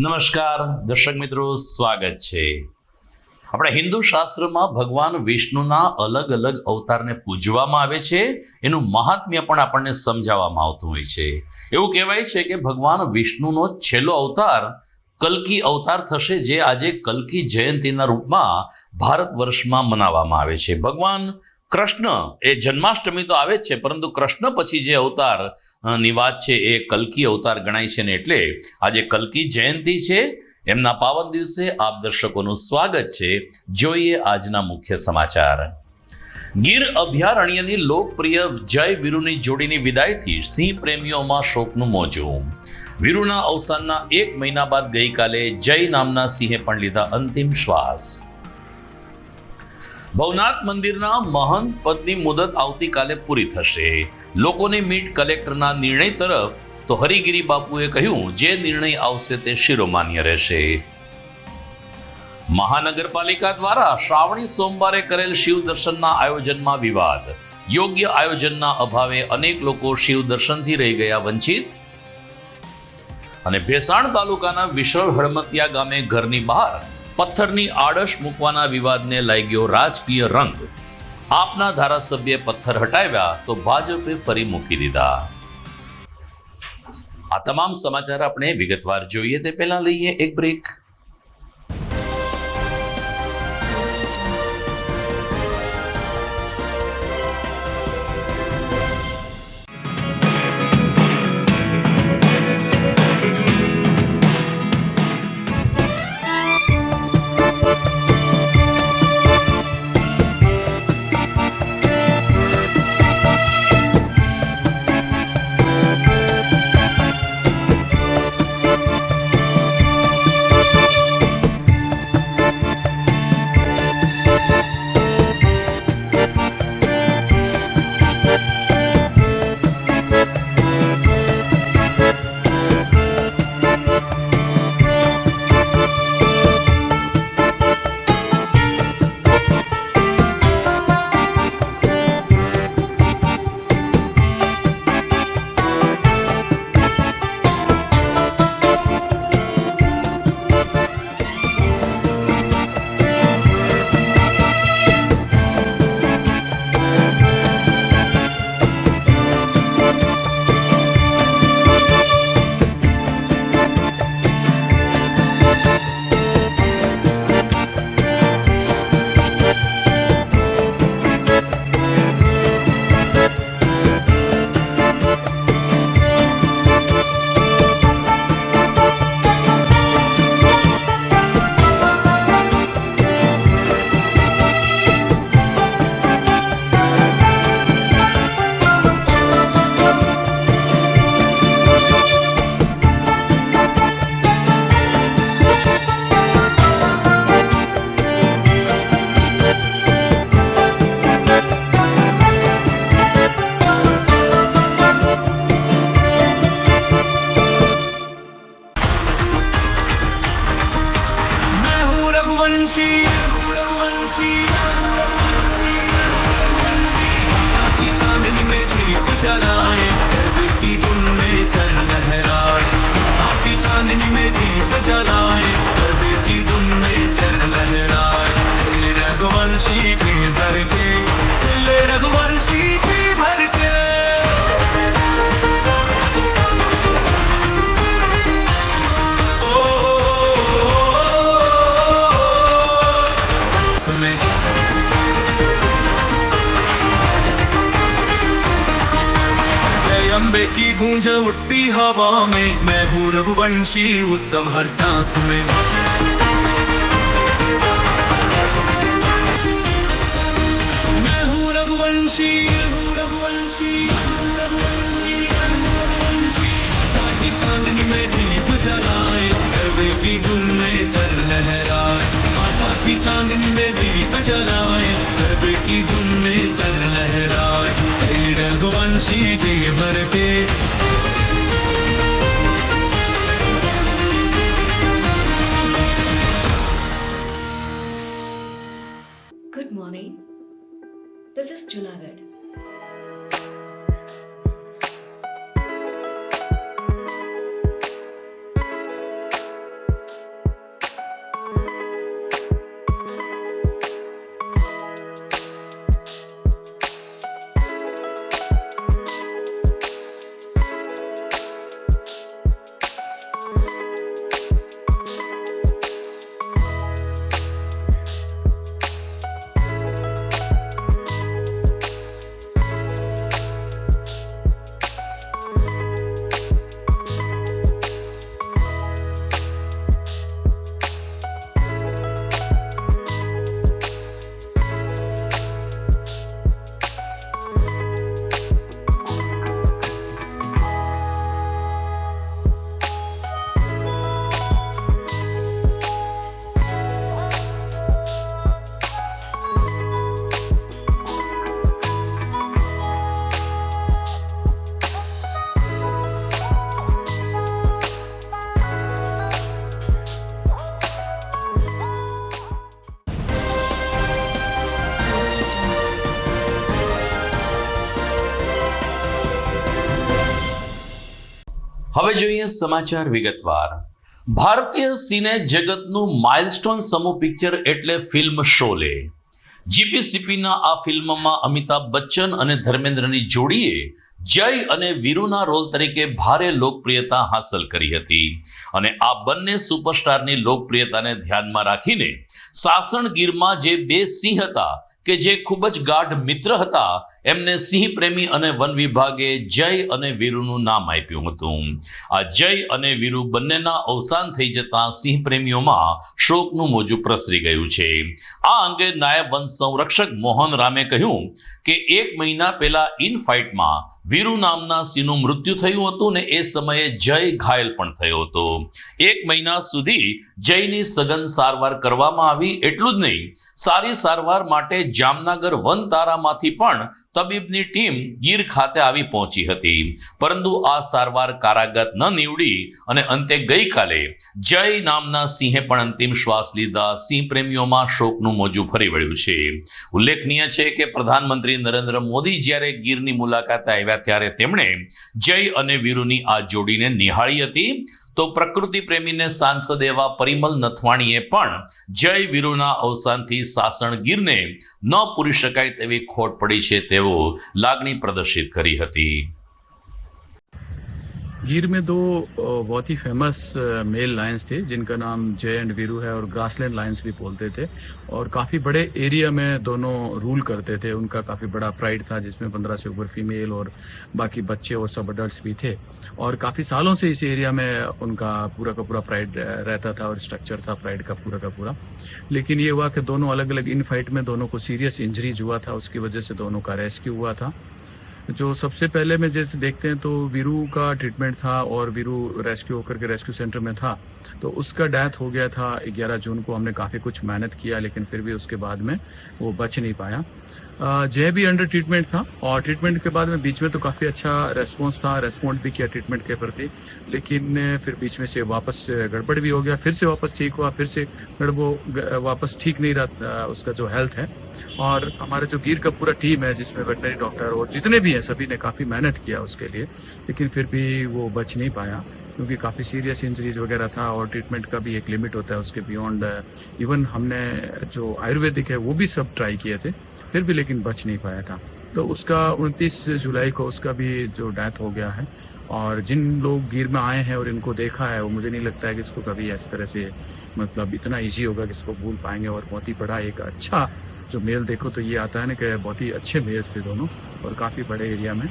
નમસ્કાર દર્શક મિત્રો, સ્વાગત છે. આપણે હિન્દુ શાસ્ત્રમાં ભગવાન વિષ્ણુના અલગ અલગ અવતારને પૂજવામાં આવે છે. એનું મહાત્મ્ય પણ આપણને સમજાવવામાં આવતું હોય છે. એવું કહેવાય છે કે ભગવાન વિષ્ણુનો છેલ્લો અવતાર કલ્કી અવતાર થશે, જે આજે કલ્કી જયંતીના રૂપમાં ભારત વર્ષમાં મનાવવામાં આવે છે. ભગવાન કૃષ્ણ એ જન્માષ્ટમી તો આવે જ છે, પરંતુ કૃષ્ણ પછી જે અવતાર ની વાત છે એ કલ્કી અવતાર ગણાય છે ને એટલે આજે કલ્કી જયંતી છે. એમના પાવન દિવસે આપ દર્શકોનું સ્વાગત છે. જોઈએ આજના મુખ્ય સમાચાર. ગીર અભયારણ્યની લોકપ્રિય જય વીરુની જોડીની વિદાયથી સિંહ પ્રેમીઓમાં શોકનું મોજું. વીરુના અવસાનના 1 મહિના બાદ ગઈકાલે જય નામના સિંહે પણ લીધા અંતિમ શ્વાસ. ભવનાથ મંદિરના મહંત પદની મુદત આવતીકાલે પૂરી થશે. લોકોની મીટ કલેક્ટરના નિર્ણય તરફ તો હરિગીરી બાપુએ કહ્યું, જે નિર્ણય આવશે તે શિરોમાન્ય રહેશે. મહાનગરપાલિકા દ્વારા શ્રાવણી સોમવારે કરેલ શિવ દર્શનના આયોજનમાં વિવાદ. યોગ્ય આયોજનના અભાવે અનેક લોકો શિવ દર્શનથી રહી ગયા વંચિત. અને ભેસાણ તાલુકાના વિશળ હળમતિયા ગામે ઘરની બહાર પથ્થરની આડશ મૂકવાના વિવાદને લાગ્યો રાજકીય રંગ. આપના ધારાસભ્યે પથ્થર હટાવ્યા તો ભાજપે ફરી મૂકી દીધા. આ તમામ સમાચાર આપણે વિગતવાર જોઈએ તે પહેલા લઈએ એક બ્રેક. अंबे की गूंज उठती हवा में, मैं हूँ रघुवंशी उत्सव हर सांस में. मैं हूँ रघुवंशी, चांदनी में दीप जलाए, गरबे की धुन में चल लहराए. माता की चांदनी में दीप जलाए, गरबे की धुन में चल लहराए. रघुवंशी जी भर के Good morning. This is Junagadh. હવે જોઈએ સમાચાર વિગતવાર. ભારતીય સિને જગતનું માઇલસ્ટોન સમૂહ પિક્ચર એટલે ફિલ્મ શોલે. જીપીસીપીના આ ફિલ્મમાં અમિતાભ બચ્ચન અને ધર્મેન્દ્રની જોડીએ જય અને વીરુના રોલ તરીકે ભારે લોકપ્રિયતા હાંસલ કરી હતી અને આ બંને સુપરસ્ટારની લોકપ્રિયતાને ધ્યાનમાં રાખીને સાસણગીરમાં જે બે સિંહ હતા કે જે ખૂબ જ ગાઢ મિત્ર હતા એમને સિંહ પ્રેમી અને વન વિભાગે જય અને વીરુનું નામ આપ્યું હતું. આ જય અને વીરુ બંનેના અવસાન થઈ જતા સિંહ પ્રેમીઓમાં શોકનું મોજું પ્રસરી ગયું છે. આ અંગે નાયબ વન સંરક્ષક મોહન રામે કહ્યું કે 1 મહિના પહેલા ઇન ફાઇટમાં વીરુ નામના સિંહનું મૃત્યુ થયું હતું ને એ સમયે જય ઘાયલ પણ થયો હતો. 1 મહિના સુધી જયની સઘન સારવાર કરવામાં આવી. એટલું જ નહીં, સારી સારવાર માટે જામનગર વન તારામાંથી પણ તબીબની ટીમ ગીર ખાતે આવી પહોંચી હતી, પરંતુ આ સારવાર કારાગત ન નીવડી અને અંતે ગઈકાલે જય નામના સિંહે પણ અંતિમ શ્વાસ લીધા. સિંહ પ્રેમીઓમાં શોકનું મોજું ફરી વળ્યું છે. ઉલ્લેખનીય છે કે પ્રધાનમંત્રી નરેન્દ્ર મોદી જ્યારે ગીરની મુલાકાતે આવ્યા ત્યારે તેમણે જય અને વીરુની આ જોડીને નિહાળી હતી. તો પ્રકૃતિ પ્રેમીને સાંસદ એવા પરિમલ નથવાણીએ પણ જય વીરુના અવસાનથી સાસણગીરને ન પૂરી શકાય તેવી ખોટ પડી છે તેવો લાગણી પ્રદર્શિત કરી હતી. गिर में दो बहुत ही फेमस मेल लायंस थे जिनका नाम जय एंड वीरू है और ग्रासलैंड लायंस भी बोलते थे और काफ़ी बड़े एरिया में दोनों रूल करते थे. उनका काफ़ी बड़ा प्राइड था जिसमें 15 से ऊपर फीमेल और बाकी बच्चे और सब अडल्ट्स भी थे और काफ़ी सालों से इस एरिया में उनका पूरा का पूरा प्राइड रहता था और स्ट्रक्चर था प्राइड का पूरा. लेकिन ये हुआ कि दोनों अलग अलग इन फाइट में दोनों को सीरियस इंजरीज हुआ था, उसकी वजह से दोनों का रेस्क्यू हुआ था. जो सबसे पहले में जैसे देखते हैं तो वीरू का ट्रीटमेंट था और वीरू रेस्क्यू होकर के रेस्क्यू सेंटर में था तो उसका डेथ हो गया था 11 जून को. हमने काफ़ी कुछ मेहनत किया लेकिन फिर भी उसके बाद में वो बच नहीं पाया. जय भी अंडर ट्रीटमेंट था और ट्रीटमेंट के बाद में बीच में तो काफ़ी अच्छा रेस्पॉन्स था, रेस्पॉन्ड भी किया ट्रीटमेंट के प्रति, लेकिन फिर बीच में से वापस गड़बड़ भी हो गया, फिर से वापस ठीक हुआ, फिर से वापस ठीक नहीं रहा उसका जो हेल्थ है. और हमारा जो गिर का पूरा टीम है जिसमें वेटनरी डॉक्टर और जितने भी हैं सभी ने काफ़ी मेहनत किया उसके लिए, लेकिन फिर भी वो बच नहीं पाया क्योंकि काफ़ी सीरियस इंजरीज वगैरह था और ट्रीटमेंट का भी एक लिमिट होता है उसके बियॉन्ड. इवन हमने जो आयुर्वेदिक है वो भी सब ट्राई किए थे फिर भी लेकिन बच नहीं पाया था. तो उसका 29 जुलाई को उसका भी जो डेथ हो गया है. और जिन लोग गिर में आए हैं और इनको देखा है वो मुझे नहीं लगता है कि इसको कभी इस तरह से मतलब इतना ईजी होगा कि इसको भूल पाएंगे. और बहुत ही बड़ा एक अच्छा जो मेल देखो तो ये आता है ना कि बहुत ही अच्छे मेल्स थे दोनों और काफ़ी बड़े एरिया में.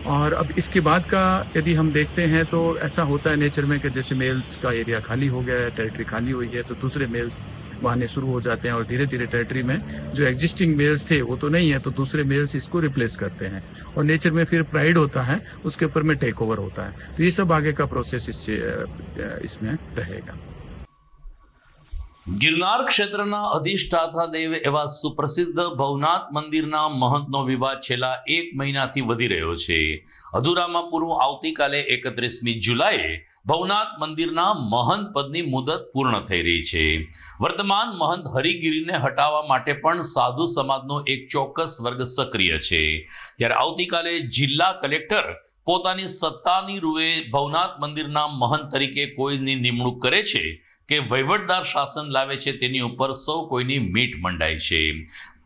और अब इसके बाद का यदि हम देखते हैं तो ऐसा होता है नेचर में कि जैसे मेल्स का एरिया खाली हो गया है, टेरिटरी खाली हुई है तो दूसरे मेल्स आने शुरू हो जाते हैं और धीरे धीरे टेरिटरी में जो एग्जिस्टिंग मेल्स थे वो तो नहीं है तो दूसरे मेल्स इसको रिप्लेस करते हैं और नेचर में फिर प्राइड होता है उसके ऊपर में टेक ओवर होता है. तो ये सब आगे का प्रोसेस इसमें रहेगा. ગિરનાર ક્ષેત્રના અધિષ્ઠાતા દેવ એવા સુપ્રસિદ્ધ ભવનાથ મંદિરના મહંતનો વિવાદ છેલ્લા 1 મહિનાથી વધી રહ્યો છે. અધૂરામાં પૂરું આવતીકાલે 31મી જુલાઈએ ભવનાથ મંદિરના મહંત પદની મુદત પૂર્ણ થઈ રહી છે. વર્તમાન મહંત હરિગીરીને હટાવવા માટે પણ સાધુ સમાજનો એક ચોક્કસ વર્ગ સક્રિય છે. ત્યારે આવતીકાલે જિલ્લા કલેક્ટર પોતાની સત્તાની રૂએ ભવનાથ મંદિરના મહંત તરીકે કોઈની નિમણૂક કરે છે કે વહીવટદાર શાસન લાવે છે તેની ઉપર સૌ કોઈની મીટ મંડાય છે.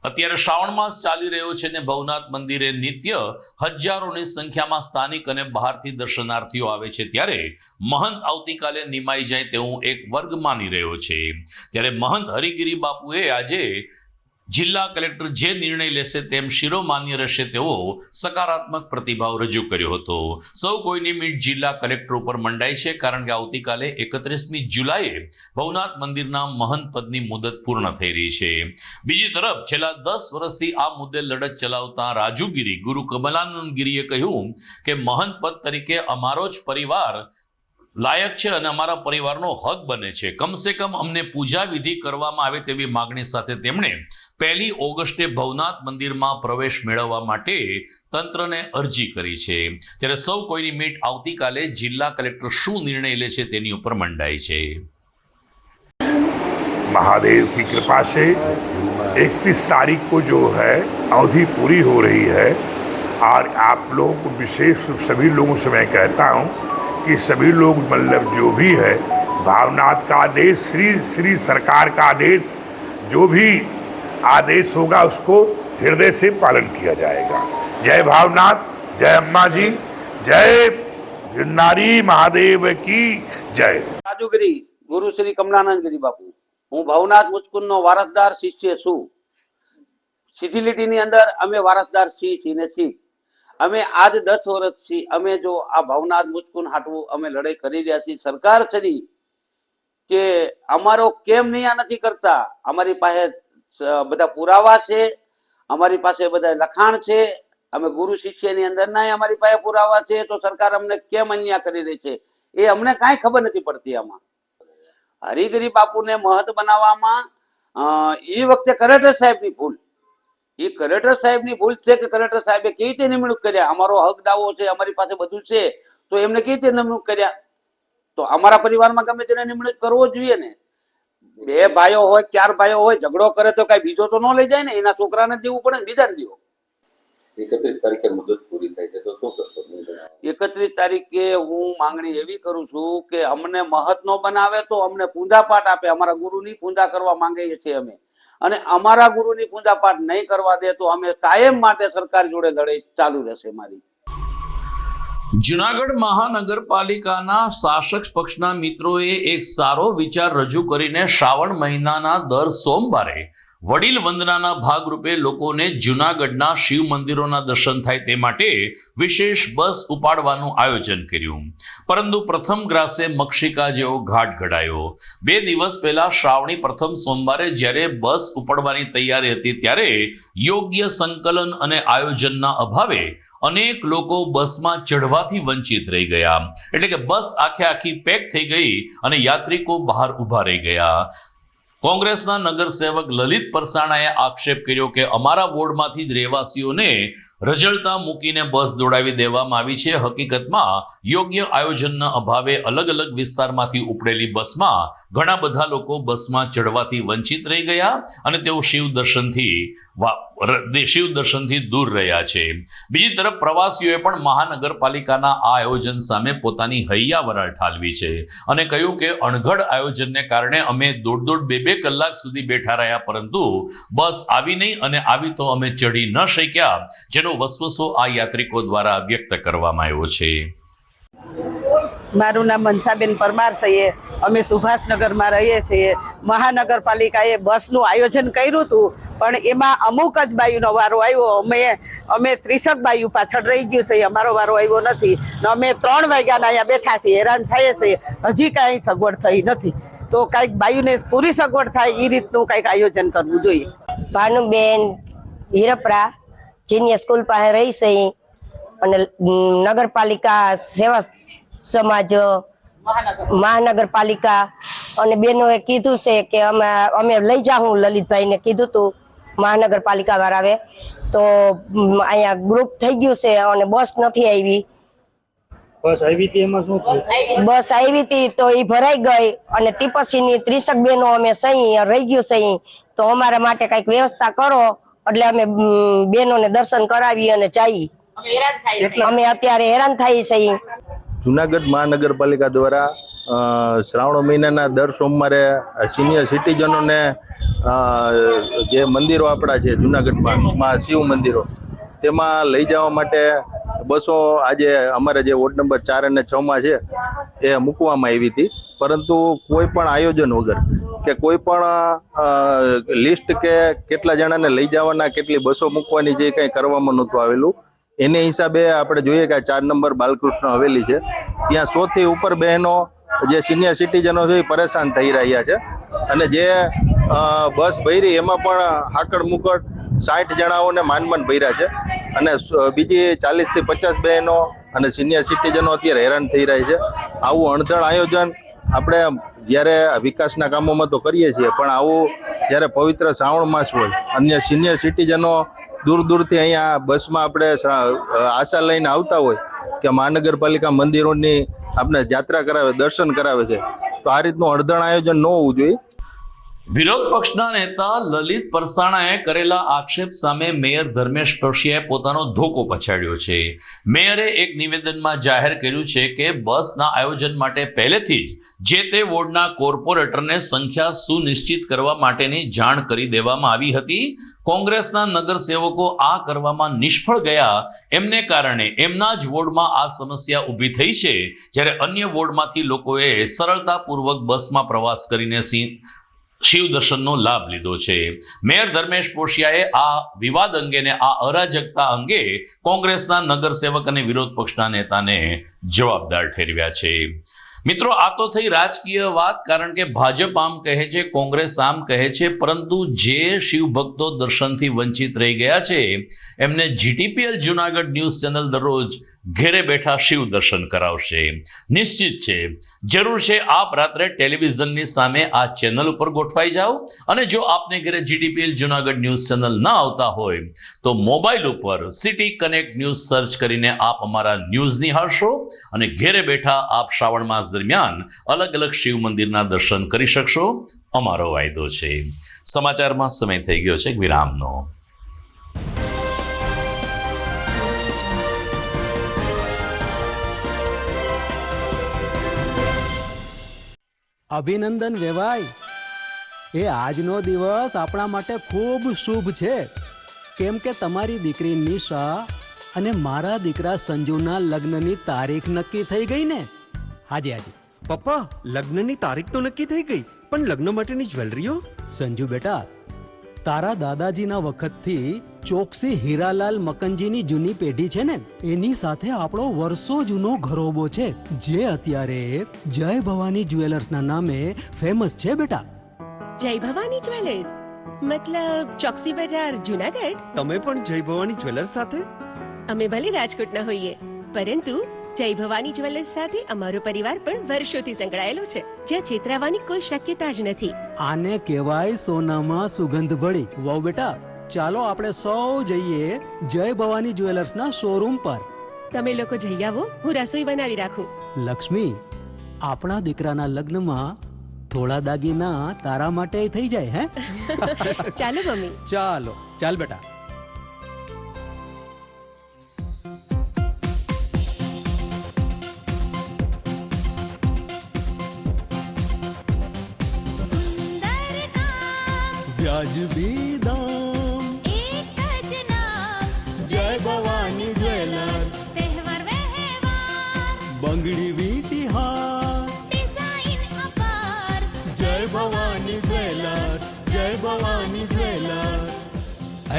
અત્યારે શ્રાવણ માસ ચાલી રહ્યો છે ને ભવનાથ મંદિરે નિત્ય હજારોની સંખ્યામાં સ્થાનિક અને બહારથી દર્શનાર્થીઓ આવે છે ત્યારે મહંત આવતીકાલે નિમાઈ જાય તેવું એક વર્ગ માની રહ્યો છે. ત્યારે મહંત હરિગીરી બાપુએ આજે જિલ્લા કલેક્ટર જે નિર્ણય લેશે તેમ શિરોમાન્ય રહેશે તેવો સકારાત્મક પ્રતિભાવ રજૂ કર્યો હતો. સૌ કોઈની મીટ જિલ્લા કલેક્ટર ઉપર મંડાઈ છે કારણ કે આવતીકાલે 31મી જુલાઈએ ભવનાથ મંદિરના મહંત પદની મુદત પૂર્ણ થઈ રહી છે. બીજી તરફ છેલ્લા 10 વર્ષથી આ મુદ્દે લડત ચલાવતા રાજુગીરી ગુરુ કમલાનંદ ગીરીએ કહ્યું કે મહંત પદ તરીકે અમારો જ પરિવાર લાયક છે અને અમારા પરિવારનો હક બને છે. કમસે કમ અમને પૂજા વિધિ કરવામાં આવે તેવી માગણી સાથે તેમણે 1 ઓગસ્ટે ભવનાથ મંદિરમાં પ્રવેશ મેળવવા માટે તંત્રને અરજી કરી છે. ત્યારે સૌ કોઈની મીટ આવતીકાલે જિલ્લા કલેક્ટર શું નિર્ણય લે છે તેની ઉપર મંડાઈ છે. महादेव की कृपा से 31 तारीख को जो है अवधि पूरी हो रही है और आप लोगों को विशेष सभी लोगों से मैं कहता हूँ कि सभी लोग मतलब जो भी है भावनाथ का आदेश श्री सरकार का आदेश जो भी आदेश होगा उसको हृदय से पालन किया जाएगा। जय भावनाथ, जय अम्मा जी, जय गिरनारी महादेव की जय। રાજુગીરી ગુરુ શ્રી કમલાનંદગીરી બાપુ, હું ભવનાથ મુચકુંદનો વારસદાર શિષ્ય છું. સીધી લીટીની અંદર અમે વારસદાર છીએ ને છીએ. અમે આજ 10 વર્ષથી અમે જો આ ભવનાથ મુચકુંદ હાટવું અમે લડાઈ કરી રહ્યા છીએ. સરકાર શ્રી કે અમારો કેમ ન્યાય નથી કરતા, અમારી પાસે બધા પુરાવા છે, અમારી પાસે બધા લખાણ છે, અમે ગુરુ શિષ્યની અંદર ના અમારી પાસે પુરાવા છે, તો સરકાર અમને કેમ અન્યાય કરી રહી છે એ અમને કાંઈ ખબર નથી પડતી. આમાં હરિગીરી બાપુને મહત બનાવવામાં એ વખતે કલેક્ટર સાહેબની ભૂલ, એ કલેક્ટર સાહેબની ભૂલ છે કે કલેક્ટર સાહેબે કેવી રીતે નિમણૂક કર્યા. અમારો હક દાવો છે, અમારી પાસે બધું છે, તો એમને કેવી રીતે નિમણૂક કર્યા. તો અમારા પરિવારમાં ગમે તેને નિમણૂક કરવો જોઈએ ને. 2 ભાઈઓ હોય 4 ભાઈઓ હોય, ઝઘડો કરે તો કઈ બીજો તો ન લઈ જાય ને, એના છોકરાને દેવું પડે ને બીજાને દેવો. 31 તારીખે મુદત પૂરી થાય છે તો શું કરશો? 31 તારીખે હું માંગણી એવી કરું છું કે અમને મહત નો બનાવે તો અમને પૂજા પાઠ આપે. અમારા ગુરુની પૂજા કરવા માંગીએ છીએ અમે, અને અમારા ગુરુની પૂજા પાઠ નહીં કરવા દે તો અમે કાયમ માટે સરકાર જોડે લડાઈ ચાલુ રહેશે મારી. જુનાગઢ મહાનગરપાલિકાના શાસક પક્ષના મિત્રોએ એક સારો વિચાર રજૂ કરીને શ્રાવણ મહિનાના દર સોમવારે વડીલ વંદનાના ભાગરૂપે લોકોને જુનાગઢના શિવ મંદિરોના દર્શન થાય તે માટે વિશેષ બસ ઉપાડવાનું આયોજન કર્યું. પરંતુ પ્રથમ ગ્રાસે મક્ષિકા જેવો ઘાટ ઘડાયો. 2 દિવસ પહેલા શ્રાવણી પ્રથમ સોમવારે જ્યારે બસ ઉપડવાની તૈયારી હતી ત્યારે યોગ્ય સંકલન અને આયોજનના અભાવે અનેક લોકો બસમાં ચઢવાથી વંચિત રહી ગયા. એટલે કે બસ આખી પેક થઈ ગઈ અને યાત્રિકો બહાર ઊભા રહી ગયા. કોંગ્રેસના નગરસેવક લલિત પરસાણાએ આક્ષેપ કર્યો કે અમારા વોર્ડમાંથી જ રહેવાસીઓને રજળતા મૂકીને બસ દોડાવી દેવામાં આવી છે. હકીકતમાં યોગ્ય આયોજનના અભાવે અલગ અલગ વિસ્તારમાંથી ઉપડેલી બસમાં ઘણા બધા લોકો બસમાં ચડવાથી વંચિત રહી ગયા અને તેઓ શિવ દર્શનથી દૂર રહ્યા છે. બીજી તરફ પ્રવાસીઓએ પણ મહાનગરપાલિકાના આ આયોજન સામે પોતાની હૈયા વરાળ ઠાલવી છે અને કહ્યું કે અણઘડ આયોજનને કારણે અમે 1.5-2 કલાક સુધી બેઠા રહ્યા, પરંતુ બસ આવી નહીં અને આવી તો અમે ચડી ન શક્યા, જેનો વસવસો આ યાત્રિકો દ્વારા વ્યક્ત કરવામાં આવ્યો છે. મારું નામ મનસાબેન પરમાર છે. અમે સુભાષનગરમાં રહીએ છીએ. મહાનગરપાલિકાએ બસનું આયોજન કર્યું હતું, પણ એમાં અમુક જ બાયુનો વારો આવ્યો. અમે 30 બાયુ પાછળ રહી ગયું છે, અમારો વારો આવ્યો નથી. અમે 3 વાગ્યાના અહીંયા બેઠા છીએ, હેરાન થઈએ છીએ. હજી કાંઈ સગવડ થઈ નથી, તો કાંઈક બાયુને પૂરી સગવડ થાય એ રીતનું કાંઈક આયોજન કરવું જોઈએ. ભાનુબેન હીરપરા જીનિયર સ્કૂલ પાસે રહી છે, અને નગરપાલિકા સેવા સમાજ મહાનગરપાલિકા અને બહેનોએ કીધું છે કે અમે લઈ જાઉં. લલિતભાઈને કીધું હતું મહાનગરપાલિકા વાળાએ, તો અહીંયા ગ્રુપ થઈ ગયું છે અને બસ નથી આવી. બસ આવી હતી, એમાં શું થયું? બસ આવી હતી તો એ ભરાઈ ગઈ, અને તે પછીની 30 બહેનો અમે સહી રહી ગયું છે, તો અમારા માટે કઈક વ્યવસ્થા કરો એટલે અમે બહેનોને દર્શન કરાવી અને જઈએ. અમે અત્યારે હેરાન થઈ છીએ. જુનાગઢ મહાનગરપાલિકા દ્વારા શ્રાવણ મહિનાના દર સોમવારે સિનિયર સિટીઝનોને જે મંદિરો આપણા છે જુનાગઢમાં શિવ મંદિરો, તેમાં લઈ જવા માટે બસો આજે અમારે જે વોર્ડ નંબર 4 અને 6 છે એ મૂકવામાં આવી હતી, પરંતુ કોઈ પણ આયોજન વગર કે કોઈ પણ લિસ્ટ કે કેટલા જણાને લઈ જવાના, કેટલી બસો મૂકવાની છે, કંઈ કરવામાં નહોતું આવેલું. એને હિસાબે આપણે જોઈએ કે 4 નંબર બાલકૃષ્ણ હવેલી છે, ત્યાં 100 થી ઉપર બહેનો જે સિનિયર સિટીઝનો છે એ પરેશાન થઈ રહ્યા છે. અને જે બસ ભરી એમાં પણ હાકડ મુકડ 60 જણાઓને માંડ ભર્યા છે, અને બીજી 40 થી 50 બહેનો અને સિનિયર સિટીઝનો અત્યારે હેરાન થઈ રહી છે. આવું અણધણ આયોજન આપણે જ્યારે વિકાસના કામોમાં તો કરીએ છીએ, પણ આવું જ્યારે પવિત્ર શ્રાવણ માસ હોય, અન્ય સિનિયર સિટીઝનો દૂર દૂરથી અહીંયા બસમાં આપણે આશા લઈને આવતા હોય કે મહાનગરપાલિકા મંદિરોની આપણે યાત્રા કરાવે, દર્શન કરાવે છે, તો આ રીતનું અણધણ આયોજન ન હોવું જોઈએ. વિરોધ પક્ષના નેતા લલિત પરસાણાએ કરેલા આક્ષેપ સામે મેયર ધર્મેશ પરશિયાએ પોતાનો ધોકો પછાડ્યો છે. મેયરે એક નિવેદનમાં જાહેર કર્યું છે કે બસના આયોજન માટે પહેલેથી જ જે તે વોર્ડના કોર્પોરેટરને સંખ્યા સુનિશ્ચિત કરવા માટેની જાણ કરી દેવામાં આવી હતી. કોંગ્રેસના નગરસેવકો આ કરવામાં નિષ્ફળ ગયા, એમને કારણે એમના જ વોર્ડમાં આ સમસ્યા ઊભી થઈ છે, જ્યારે અન્ય વોર્ડમાંથી લોકોએ સરળતાપૂર્વક બસમાં પ્રવાસ કરીને શિવ દર્શનનો લાભ લીધો છે. મેયર ધર્મેશ પોશિયાએ આ વિવાદ અંગેને આ અરાજકતા અંગે કોંગ્રેસના નગરસેવક અને વિરોધ પક્ષના નેતાને જવાબદાર ઠેરવ્યા છે. મિત્રો, આ તો થઈ રાજકીય વાત, કારણ કે ભાજપ આમ કહે છે, કોંગ્રેસ આમ કહે છે, પરંતુ જે શિવ ભક્તો દર્શનથી વંચિત રહી ગયા છે એમને GTPL જુનાગઢ ન્યૂઝ ચેનલ દરરોજ ઘેરે બેઠા શિવ દર્શન કરાવશે. નિશ્ચિત છે, જરૂર છે આપ રાત્રે ટેલિવિઝનની સામે આ ચેનલ ઉપર ગોઠવાઈ જાઓ, અને જો આપને ઘરે GTPL જુનાગઢ ન્યૂઝ ચેનલ ના આવતા હોય તો મોબાઈલ ઉપર સિટી કનેક્ટ ન્યૂઝ સર્ચ કરીને આપ અમારા ન્યૂઝ નિહાળશો, અને ઘેરે બેઠા આપ શ્રાવણ માસ દરમિયાન અલગ અલગ શિવ મંદિરના દર્શન કરી શકશો. અમારો વાયદો છે. સમાચારમાં સમય થઈ ગયો છે વિરામનો. અભિનંદન વેવાઈ, એ આજનો દિવસ આપણા માટે ખૂબ શુભ છે, કેમ કે તમારી દીકરી નિશા અને મારા દીકરા સંજુના લગ્નની તારીખ નક્કી થઈ ગઈ ને. હાજી હાજી પપ્પા, લગ્નની તારીખ તો નક્કી થઈ ગઈ, પણ લગ્ન માટેની જ્વેલરીઓ? સંજુ બેટા, તારા દાદાજીના વખતથી ચોકસી હીરાલાલ મકનજીની જૂની પેઢી છે ને, એની સાથે આપણો વર્ષો જૂનો ઘરોબો છે, જે અત્યારે જય ભવાની જ્વેલર્સના નામે ફેમસ છે બેટા. જય ભવાની જ્વેલર્સ મતલબ ચોકસી બજાર જુનાગઢ? તમે પણ જય ભવાની જ્વેલર્સ સાથે? અમે ભલે રાજકોટના હોઈએ, પરંતુ જય ભવાની જ્વેલર્સ સાથે અમારો પરિવાર પણ વર્ષોથી સંકળાયેલો છે, જ્યાં છેતરાવાની કોઈ શક્યતા જ નથી. આને કહેવાય સોનામાં સુગંધ ભળી. વાવ બેટા, ચાલો આપણે સૌ જઈએ જય ભવાની જ્વેલર્સના શોરૂમ પર. તમે લોકો જઈ આવો, હું રસોઈ બનાવી રાખું. લક્ષ્મી, આપણા દીકરાના લગ્નમાં થોડા દાગીના તારા માટે થઈ જાય. હે ચાલો મમ્મી. ચાલો ચાલ બેટા. વ્યાજબી દામ, એક જ નામ, જય ભવાની જ્વેલર્સ. તહેવાર વ્યવહાર, બંગડી વીટી હાર, ડિઝાઇન અપાર, જય ભવાની જ્વેલર્સ, જય ભવાની જ્વેલર્સ.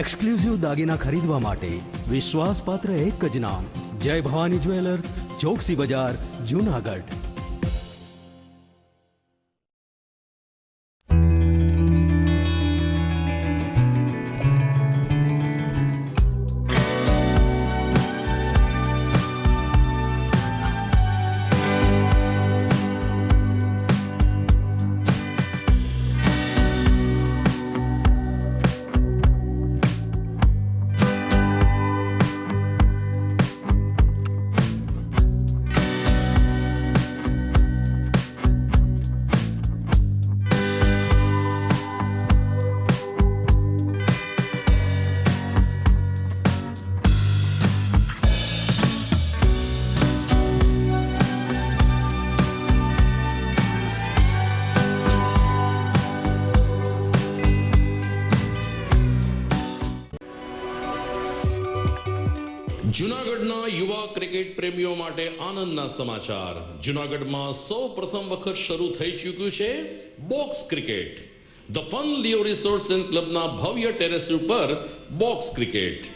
એક્સક્લુઝિવ દાગીના ખરીદવા માટે વિશ્વાસપાત્ર એક જ નામ, જય ભવાની જ્વેલર્સ, ચોકસી બજાર, જુનાગઢ. જૂનાગઢના યુવા ક્રિકેટ પ્રેમીઓ માટે આનંદના સમાચાર. જૂનાગઢમાં સૌ પ્રથમ વખત શરૂ થઈ ચૂક્યું છે box cricket. The fun Leo resorts and ક્લબના ભવ્ય ટેરેસ ઉપર બોક્સ ક્રિકેટ.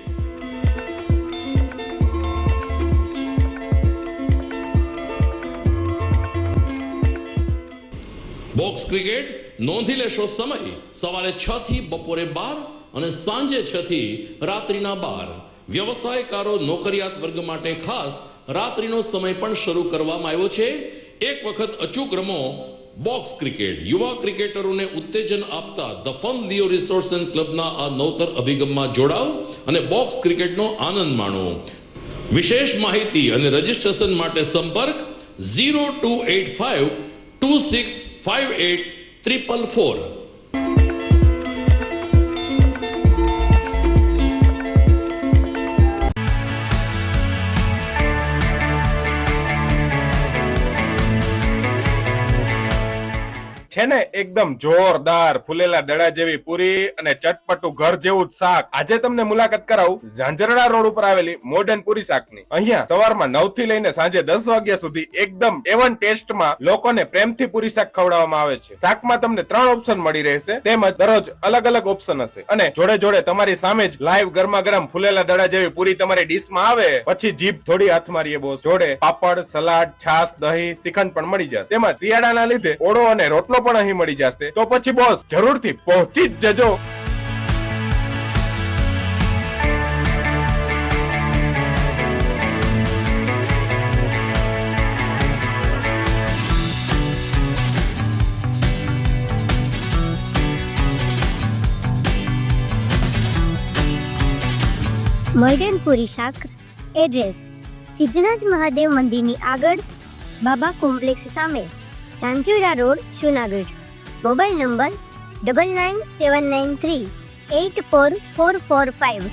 બોક્સ ક્રિકેટ નોંધી લેશો સમય સવારે 6 થી બપોરે 12 અને સાંજે 6 થી રાત્રિના 12. વ્યવસાયકારો નોકરિયાત વર્ગ માટે ખાસ રાત્રિનો સમય પણ શરૂ કરવામાં આવ્યો છે. એક વખત અચૂક રમો બોક્સ ક્રિકેટ. યુવા ક્રિકેટરોને ઉત્તેજન આપતા the fun Leo resorts and ક્લબના આ નવતર અભિગમમાં જોડાઓ અને બોક્સ ક્રિકેટનો આનંદ માણો. વિશેષ માહિતી અને રજીસ્ટ્રેશન માટે સંપર્ક 0285 2658 444. છે ને એકદમ જોરદાર ફૂલેલા દડા જેવી પૂરી અને ચટપટું ઘર જેવું જ શાક. આજે તમને મુલાકાત કરાવું ઝાંઝરડા રોડ ઉપર આવેલી મોડર્ન પૂરી શાકની. અહીંયા સવારમાં 9 થી લઈને સાંજે 10 વાગ્યા સુધી એકદમ એવન ટેસ્ટમાં લોકોને પ્રેમથી પૂરી શાક ખવડાવવામાં આવે છે. શાકમાં તમને 3 ઓપ્શન મળી રહેશે, તેમજ દરરોજ અલગ અલગ ઓપ્શન હશે અને જોડે જોડે તમારી સામે જ લાઈવ ગરમા ગરમ ફૂલેલા દડા જેવી પૂરી તમારી ડીશમાં આવે પછી જીભ થોડી હાથ મારીએ બોસ. જોડે પાપડ, સલાડ, છાશ, દહીં, શ્રીખંડ પણ મળી જશે. તેમજ શિયાળાના લીધે ઓળો અને રોટલો પણ અહીં મળી જશે. તો પછી બોસ જરૂરથી પહોંચી જ જજો. મોડર્ન પૂરી શાક એડ્રેસ સિદ્ધનાથ મહાદેવ મંદિરની આગળ બાબા કોમ્પ્લેક્સ સામે Zanzarda road Junagadh. Mobile number 9979384445.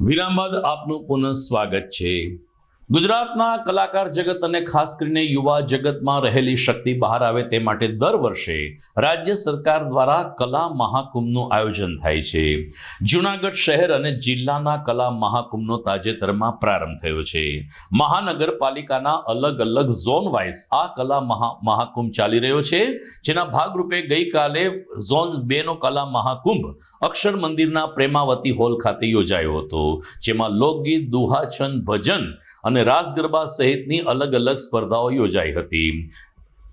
વિરામ બાદ આપનું પુનઃ સ્વાગત છે. ગુજરાતના કલાકાર જગત અને ખાસ કરીને યુવા જગતમાં રહેલી શક્તિ બહાર આવે તે માટે દર વર્ષે રાજ્ય સરકાર દ્વારા કલા મહાકુંભનું આયોજન થાય છે. જૂનાગઢ શહેર અને જિલ્લાના કલા મહાકુંભનો તાજેતરમાં પ્રારંભ થયો છે. મહાનગરપાલિકાના અલગ અલગ ઝોન વાઇઝ આ કલા મહાકુંભ ચાલી રહ્યો છે, જેના ભાગરૂપે ગઈકાલે ઝોન 2 નો કલા મહાકુંભ અક્ષર મંદિરના પ્રેમાવતી હોલ ખાતે યોજાયો હતો, જેમાં લોકગીત, દુહાછંદ, ભજન અને રાસ ગરબા સહિતની અલગ અલગ સ્પર્ધાઓ યોજાઈ હતી.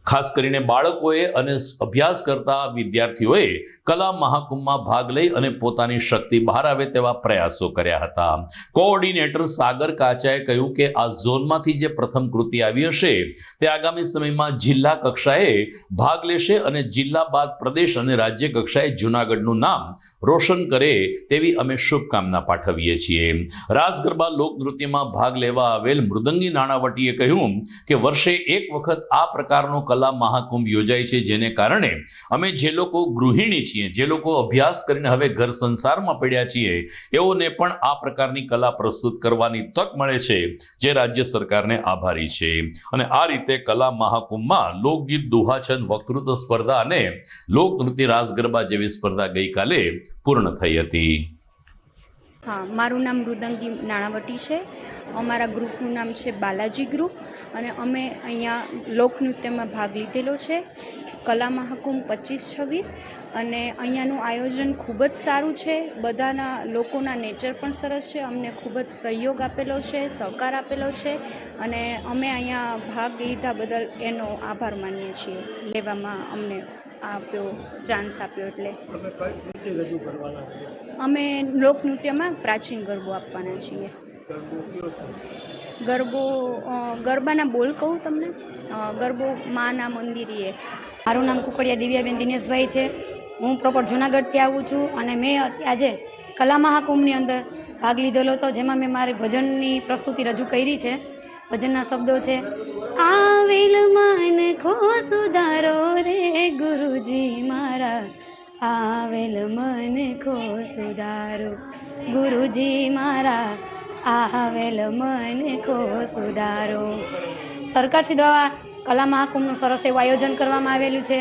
ખાસ કરીને બાળકોએ અને અભ્યાસ કરતા વિદ્યાર્થીઓએ કલા મહાકુંભમાં ભાગ લઈ અને પોતાની શક્તિ બહાર આવે તેવા પ્રયાસો કર્યા હતા. કોઓર્ડિનેટર સાગર કાચાએ કહ્યું કે આ ઝોનમાંથી જે પ્રથમ કૃતિ આવી હશે તે આગામી સમયમાં જિલ્લા કક્ષાએ ભાગ લેશે અને જિલ્લા બાદ પ્રદેશ અને રાજ્ય કક્ષાએ જૂનાગઢનું નામ રોશન કરે તેવી અમે શુભકામના પાઠવીએ છીએ. રાસ ગરબા લોકનૃત્યમાં ભાગ લેવા આવેલ મૃદંગી નાણાવટીએ કહ્યું કે વર્ષે એક વખત આ પ્રકારનો કલા મહાકુંભ યોજાય છે, જેને કારણે અમે જે લોકો ગૃહિણી છીએ, જે લોકો અભ્યાસ કરીને હવે ઘર સંસારમાં પડ્યા છીએ, એઓને પણ આ પ્રકારની કલા પ્રસ્તુત કરવાની તક મળે છે, જે રાજ્ય સરકારને આભારી છે. અને આ રીતે કલા મહાકુંભમાં લોકગીત, દુહાછંદ, વક્તૃત્વ સ્પર્ધા અને લોકનૃત્ય, રાસ ગરબા જેવી સ્પર્ધા ગઈકાલે પૂર્ણ થઈ હતી. હા, મારું નામ મૃદંગી નાણાવટી છે. અમારા ગ્રુપનું નામ છે બાલાજી ગ્રુપ અને અમે અહીંયા લોકનૃત્યમાં ભાગ લીધેલો છે. કલા મહાકુંભ 25-26 અને અહીંયાનું આયોજન ખૂબ જ સારું છે. બધાના લોકોના નેચર પણ સરસ છે. અમને ખૂબ જ સહયોગ આપેલો છે, સહકાર આપેલો છે અને અમે અહીંયા ભાગ લીધા બદલ એનો આભાર માનીએ છીએ. લેવામાં અમને આપ્યો, ચાન્સ આપ્યો એટલે અમે લોકનૃત્યમાં પ્રાચીન ગરબો આપવાના છીએ. ગરબાના બોલ કહું તમને. ગરબો માના મંદિરીએ. મારું નામ કુકડિયા દિવ્યાબેન દિનેશભાઈ છે. હું પ્રોપર જૂનાગઢથી આવું છું અને મેં આજે કલા મહાકુંભની અંદર ભાગ લીધેલો હતો, જેમાં મેં મારી ભજનની પ્રસ્તુતિ રજૂ કરી છે. ભજનના શબ્દો છે: આવેલ મન ખો સુધારો રે ગુરુજી મારા, આવેલ મન ખો સુધારો ગુરુજી મારા, આવેલ મન ખો સુધારો. સરકારશ્રી દ્વારા કલા મહાકુંભનું સરસ એવું આયોજન કરવામાં આવેલું છે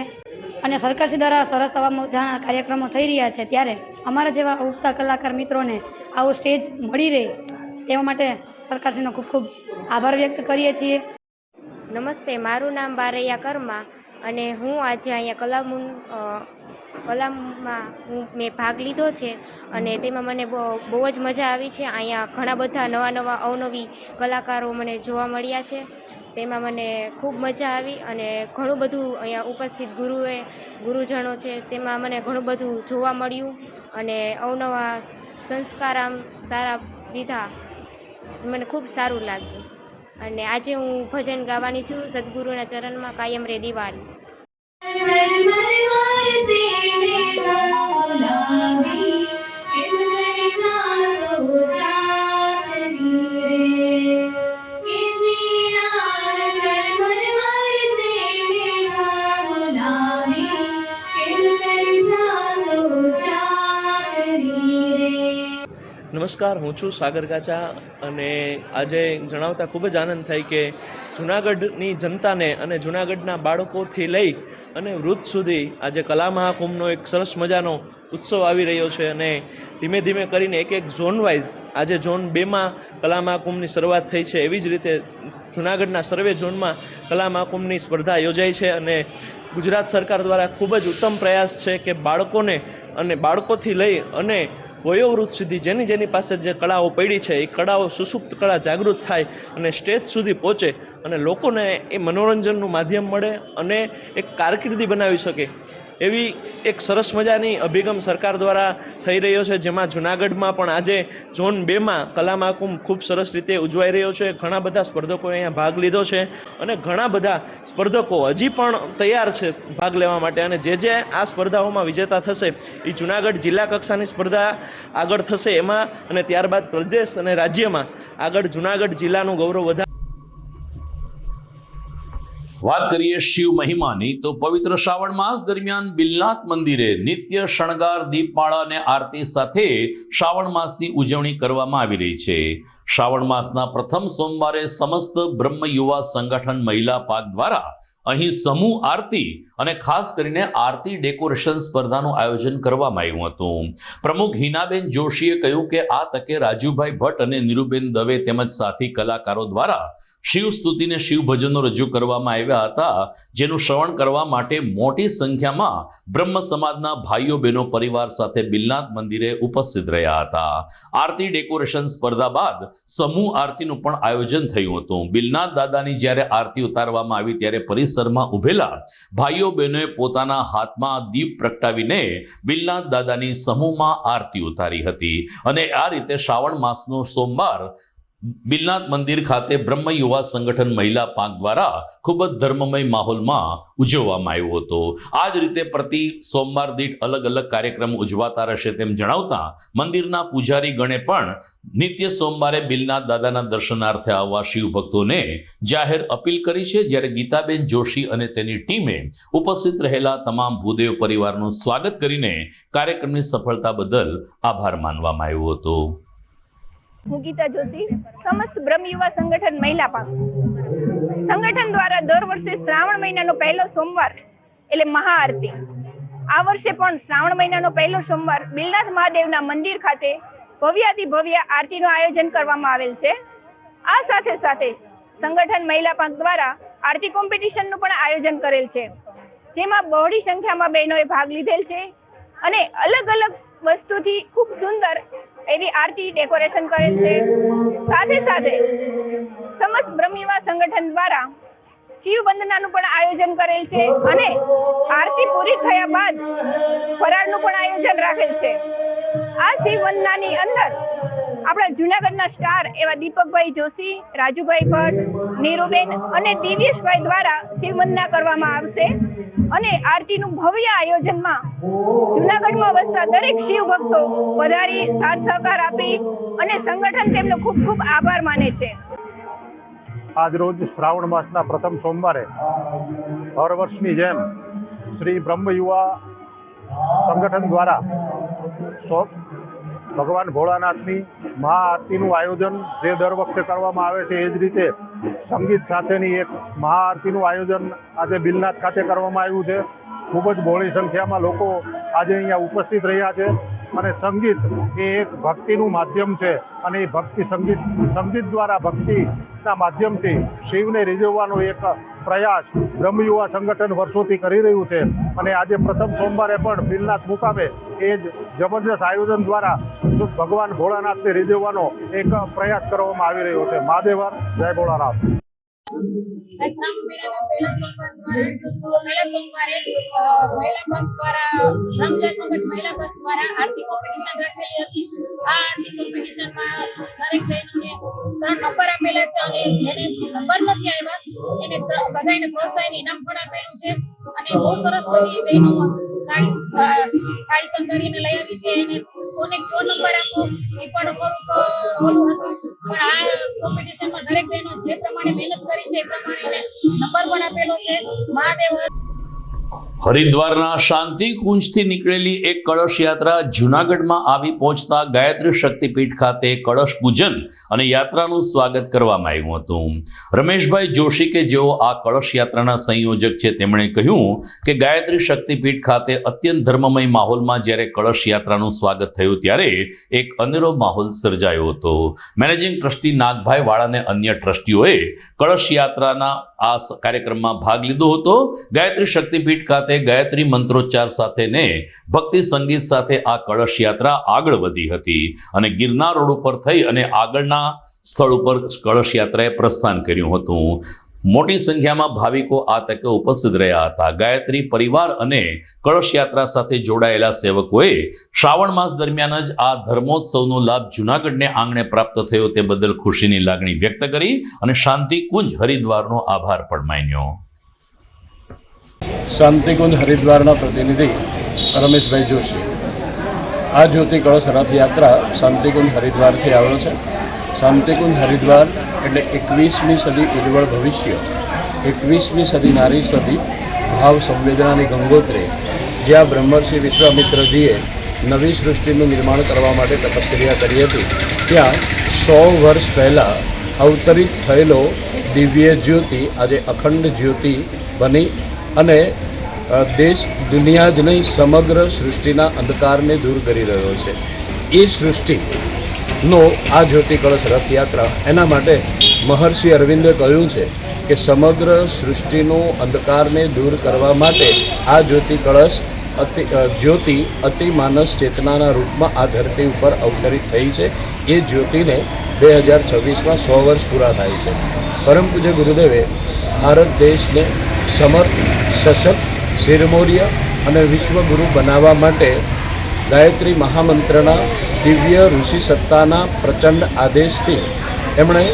અને સરકારશ્રી દ્વારા સરસ આવા મજાના કાર્યક્રમો થઈ રહ્યા છે. ત્યારે અમારા જેવા ઉગતા કલાકાર મિત્રોને આવું સ્ટેજ મળી રહે તેવા માટે સરકારશ્રીનો ખૂબ ખૂબ આભાર વ્યક્ત કરીએ છીએ. નમસ્તે, મારું નામ બારૈયા કર્મા અને હું આજે અહીંયા કલામાં મેં ભાગ લીધો છે અને તેમાં મને બહુ જ મજા આવી છે. અહીંયા ઘણા બધા નવા અવનવી કલાકારો મને જોવા મળ્યા છે, તેમાં મને ખૂબ મજા આવી અને ઘણું બધું અહીંયા ઉપસ્થિત ગુરુજનો છે તેમાં મને ઘણું બધું જોવા મળ્યું અને અવનવા સંસ્કાર આમ સારા લીધા. મને ખૂબ સારું લાગ્યું અને આજે હું ભજન ગાવાની છું. સદગુરુના ચરણમાં કાયમ રે દિવાળી. Thank you. નમસ્કાર, હું છું સાગર કાચા અને આજે જણાવતા ખૂબ જ આનંદ થાય કે જૂનાગઢની જનતાને અને જૂનાગઢના બાળકોથી લઈ અને વૃદ્ધ સુધી આજે કલા મહાકુંભનો એક સરસ મજાનો ઉત્સવ આવી રહ્યો છે અને ધીમે ધીમે કરીને એક ઝોન વાઇઝ આજે ઝોન 2માં કલા મહાકુંભની શરૂઆત થઈ છે. એવી જ રીતે જૂનાગઢના સર્વે ઝોનમાં કલા મહાકુંભની સ્પર્ધા યોજાઈ છે અને ગુજરાત સરકાર દ્વારા ખૂબ જ ઉત્તમ પ્રયાસ છે કે બાળકોને અને બાળકોથી લઈ અને વયોવૃદ્ધ સુધી જેની પાસે જે કળાઓ પડી છે એ કળાઓ સુસુપ્ત કળા જાગૃત થાય અને સ્ટેજ સુધી પહોંચે અને લોકોને એ મનોરંજનનું માધ્યમ મળે અને એક કારકિર્દી બનાવી શકે એવી એક સરસ મજાની અભિગમ સરકાર દ્વારા થઈ રહ્યો છે, જેમાં જૂનાગઢમાં પણ આજે ઝોન 2માં કલા મહાકુંભ ખૂબ સરસ રીતે ઉજવાઈ રહ્યો છે. ઘણા બધા સ્પર્ધકોએ અહીંયા ભાગ લીધો છે અને ઘણા બધા સ્પર્ધકો હજી પણ તૈયાર છે ભાગ લેવા માટે અને જે આ સ્પર્ધાઓમાં વિજેતા થશે એ જૂનાગઢ જિલ્લા કક્ષાની સ્પર્ધા આગળ થશે એમાં અને ત્યારબાદ પ્રદેશ અને રાજ્યમાં આગળ જૂનાગઢ જિલ્લાનું ગૌરવ વધારે. વાત કરીએ શિવ મહિમાની તો પવિત્ર શ્રાવણ માસ દરમિયાન બિલનાથ મંદિરે નિત્ય શણગાર, દીપમાળા અને આરતી સાથે શ્રાવણ માસની ઉજવણી કરવામાં આવી રહી છે. શ્રાવણ માસના પ્રથમ સોમવારે સમસ્ત બ્રહ્મ યુવા સંગઠન મહિલા પાક દ્વારા અહીં સમૂહ આરતી અને ખાસ કરીને આરતી ડેકોરેશન સ્પર્ધાનું આયોજન કરવામાં આવ્યું હતું. પ્રમુખ હિનાબેન જોશીએ કહ્યું કે આ તકે રાજુભાઈ ભટ્ટ અને નીરુબેન દવે તેમજ સાથી કલાકારો દ્વારા શિવ સ્તુતિને શિવ ભજનો રજૂ કરવામાં આવ્યા હતા, જેનું શ્રવણ કરવા માટે મોટી સંખ્યામાં બ્રહ્મ સમાજના ભાઈઓ બહેનો પરિવાર સાથે બિલનાથ મંદિરે ઉપસ્થિત રહ્યા હતા. આરતી ડેકોરેશન સ્પર્ધા બાદ સમૂહ આરતીનું પણ આયોજન થયું હતું. બિલનાથ દાદાની જ્યારે આરતી ઉતારવામાં આવી ત્યારે પરિસરમાં ઉભેલા ભાઈઓ બહેનોએ પોતાના હાથમાં દીપ પ્રગટાવીને બિલનાથ દાદાની સમૂહમાં આરતી ઉતારી હતી અને આ રીતે શ્રાવણ માસનો સોમવાર બિલનાથ મંદિર ખાતે બ્રહ્મ યુવા સંગઠન મહિલા પાંખ દ્વારા ખૂબ જ ધર્મમય માહોલમાં ઉજવવામાં આવ્યો હતો. આ જ રીતે પ્રતિ સોમવાર દીઠ અલગ અલગ કાર્યક્રમ ઉજવાતા રહેશે તેમ જણાવતા મંદિરના પૂજારી ગણે પણ નિત્ય સોમવારે બિલનાથ દાદાના દર્શનાર્થે આવવા શિવ ભક્તોને જાહેર અપીલ કરી છે. જ્યારે ગીતાબેન જોશી અને તેની ટીમે ઉપસ્થિત રહેલા તમામ ભૂદેવ પરિવારનું સ્વાગત કરીને કાર્યક્રમની સફળતા બદલ આભાર માનવામાં આવ્યો હતો. હું ગીતા જોશી, સમસ્ત બ્રહ્મ યુવા સંગઠન મહિલા પાંખ સંગઠન દ્વારા દર વર્ષે શ્રાવણ મહિનાનો પહેલો સોમવાર એટલે મહાઆરતી, આ વર્ષે પણ શ્રાવણ મહિનાનો પહેલો સોમવાર બિલનાથ મહાદેવના મંદિર ખાતે ભવ્યાતિ ભવ્ય આરતીનું આયોજન કરવામાં આવેલ છે. આ સાથે સાથે સંગઠન મહિલા પાંખ દ્વારા આરતી કોમ્પિટિશનનું પણ આયોજન કરેલ છે, જેમાં બહોળી સંખ્યામાં બહેનોએ ભાગ લીધેલ છે અને અલગ અલગ વસ્તુથી ખૂબ સુંદર એવી આરતી ડેકોરેશન કરેલ છે. સાથે સાથે સમસ્ત બ્રહ્મ યુવા સંગઠન દ્વારા શિવ વંદનાનું પણ આયોજન કરેલ છે અને આરતી પૂરી થયા બાદ ફરાળનું પણ આયોજન રાખેલ છે. આ શિવ વંદનાની અંદર આપણા જૂનાગઢના સ્ટાર એવા દીપકભાઈ જોશી, રાજુભાઈ ભટ્ટ, નીરુબેન અને દિવ્યેશભાઈ દ્વારા શિવ વંદના કરવામાં આવશે અને આરતીનું ભવ્ય આયોજનમાં જૂનાગઢમાં વસતા દરેક શિવ ભક્તો પધારી સાથ સહકાર આપી અને સંગઠન તેમનો ખૂબ ખૂબ આભાર માને છે. આજ રોજ શ્રાવણ માસના પ્રથમ સોમવારે હર વર્ષની જેમ શ્રી બ્રહ્મ યુવા સંગઠન દ્વારા ભગવાન ભોળાનાથની મહાઆરતીનું આયોજન જે દર વખતે કરવામાં આવે છે એ જ રીતે સંગીત સાથેની એક મહાઆરતીનું આયોજન આજે બિલનાથ ખાતે કરવામાં આવ્યું છે. ખૂબ જ બહોળી સંખ્યામાં લોકો આજે અહીંયા ઉપસ્થિત રહ્યા છે અને સંગીત એ એક ભક્તિનું માધ્યમ છે અને એ સંગીત દ્વારા ભક્તિના માધ્યમથી શિવને રીઝવવાનો એક પ્રયાસ બ્રહ્મ યુવા સંગઠન વર્ષોથી કરી રહ્યું છે અને આજે પ્રથમ સોમવારે પણ બિલનાથ મુકામે એ જ જબરજસ્ત આયોજન દ્વારા ભગવાન ભોળાનાથને રીઝવવાનો એક પ્રયાસ કરવામાં આવી રહ્યો છે. મહાદેવર, જય ભોળાનાથ. પહેલા સોમવારે મહિલા પંખ દ્વારા મહિલા પંખ દ્વારા આરતી કોમ્પિટિશન રાખેલી હતી. આ આરતી કોમ્પિટિશનમાં દરેક બહેનોને 3 નંબર આપેલા છે અને જેને નંબર નથી આવ્યા એને બધાને પ્રોત્સાહન ઇનામ પણ આપેલું છે અને બહુ સરસ બધી બહેનો થાળી સંગારીને લઈ આવી છે. એને કોને કયો નંબર આપો એ પણ થોડુંક ઓલું હતું, પણ આ કોમ્પિટિશનમાં દરેક બહેનો જે પ્રમાણે મહેનત કરી છે એ પ્રમાણે નંબર પણ આપેલો છે. મહાદેવ. હરિદ્વારના શાંતિ કુંજથી નીકળેલી એક કળશ યાત્રા જૂનાગઢમાં આવી પહોંચતા ગાયત્રી શક્તિપીઠ ખાતે કળશ પૂજન અને યાત્રાનું સ્વાગત કરવામાં આવ્યું હતું. રમેશભાઈ જોશી કે જેઓ આ કળશ યાત્રાના સંયોજક છે, તેમણે કહ્યું કે ગાયત્રી શક્તિપીઠ ખાતે અત્યંત ધર્મમય માહોલમાં જ્યારે કળશ યાત્રાનું સ્વાગત થયું ત્યારે એક અનેરો માહોલ સર્જાયો હતો. મેનેજિંગ ટ્રસ્ટી નાગભાઈ વાળા અને અન્ય ટ્રસ્ટીઓએ કળશ યાત્રાના આ કાર્યક્રમમાં ભાગ લીધો હતો. ગાયત્રી શક્તિપીઠ ખાતે ગાયત્રી મંત્રોચ્ચાર સાથે ને ભક્તિ સંગીત સાથે આ કળશ યાત્રા આગળ વધી હતી અને ગિરનાર રોડ ઉપર થઈ અને આગળના સ્થળ ઉપર કળશ યાત્રાએ પ્રસ્થાન કર્યું હતું. મોટી સંખ્યામાં ભાવિકો આ તકે ઉપસ્થિત રહ્યા હતા. ગાયત્રી પરિવાર અને કળશ યાત્રા સાથે જોડાયેલા સેવકોએ શ્રાવણ માસ દરમિયાન જ આ ધર્મોત્સવનો લાભ જૂનાગઢને આંગણે પ્રાપ્ત થયો તે બદલ ખુશીની લાગણી વ્યક્ત કરી અને શાંતિ કુંજ હરિદ્વારનો આભાર પણ માન્યો. શાંતિકુંજ હરિદ્વારના પ્રતિનિધિ રમેશભાઈ જોશી. આ જ્યોતિ કળશ રથયાત્રા શાંતિકુંજ હરિદ્વારથી આવ્યો છે. શાંતિકુંજ હરિદ્વાર એટલે 21મી સદી ઉજ્જવળ ભવિષ્ય, 21મી સદી નારી સદી ભાવ સંવેદનાની ગંગોત્રી, જ્યાં બ્રહ્મર્ષિ વિશ્વામિત્રજીએ નવી સૃષ્ટિનું નિર્માણ કરવા માટે તપશ્ચર્યા કરી હતી, ત્યાં 100 વર્ષ પહેલાં અવતરિત થયેલો દિવ્ય જ્યોતિ આજે અખંડ જ્યોતિ બની અને દેશ દુનિયા જ નહીં સમગ્ર સૃષ્ટિના અંધકારને દૂર કરી રહ્યો છે. એ સૃષ્ટિનો આ જ્યોતિ કળશ રથયાત્રા, એના માટે મહર્ષિ અરવિંદે કહ્યું છે કે સમગ્ર સૃષ્ટિનો અંધકારને દૂર કરવા માટે આ જ્યોતિ કળશ જ્યોતિ અતિ માનસ ચેતનાના રૂપમાં આ ધરતી ઉપર અવતરિત થઈ છે. એ જ્યોતિને 2026માં 100 વર્ષ પૂરા થાય છે. પરમ પૂજ્ય ગુરુદેવે ભારત દેશને સમર્થ, સશક્ત, શિરમૌર્ય અને વિશ્વગુરુ બનાવવા માટે ગાયત્રી મહામંત્રના દિવ્ય ઋષિ સત્તાના પ્રચંડ આદેશથી એમણે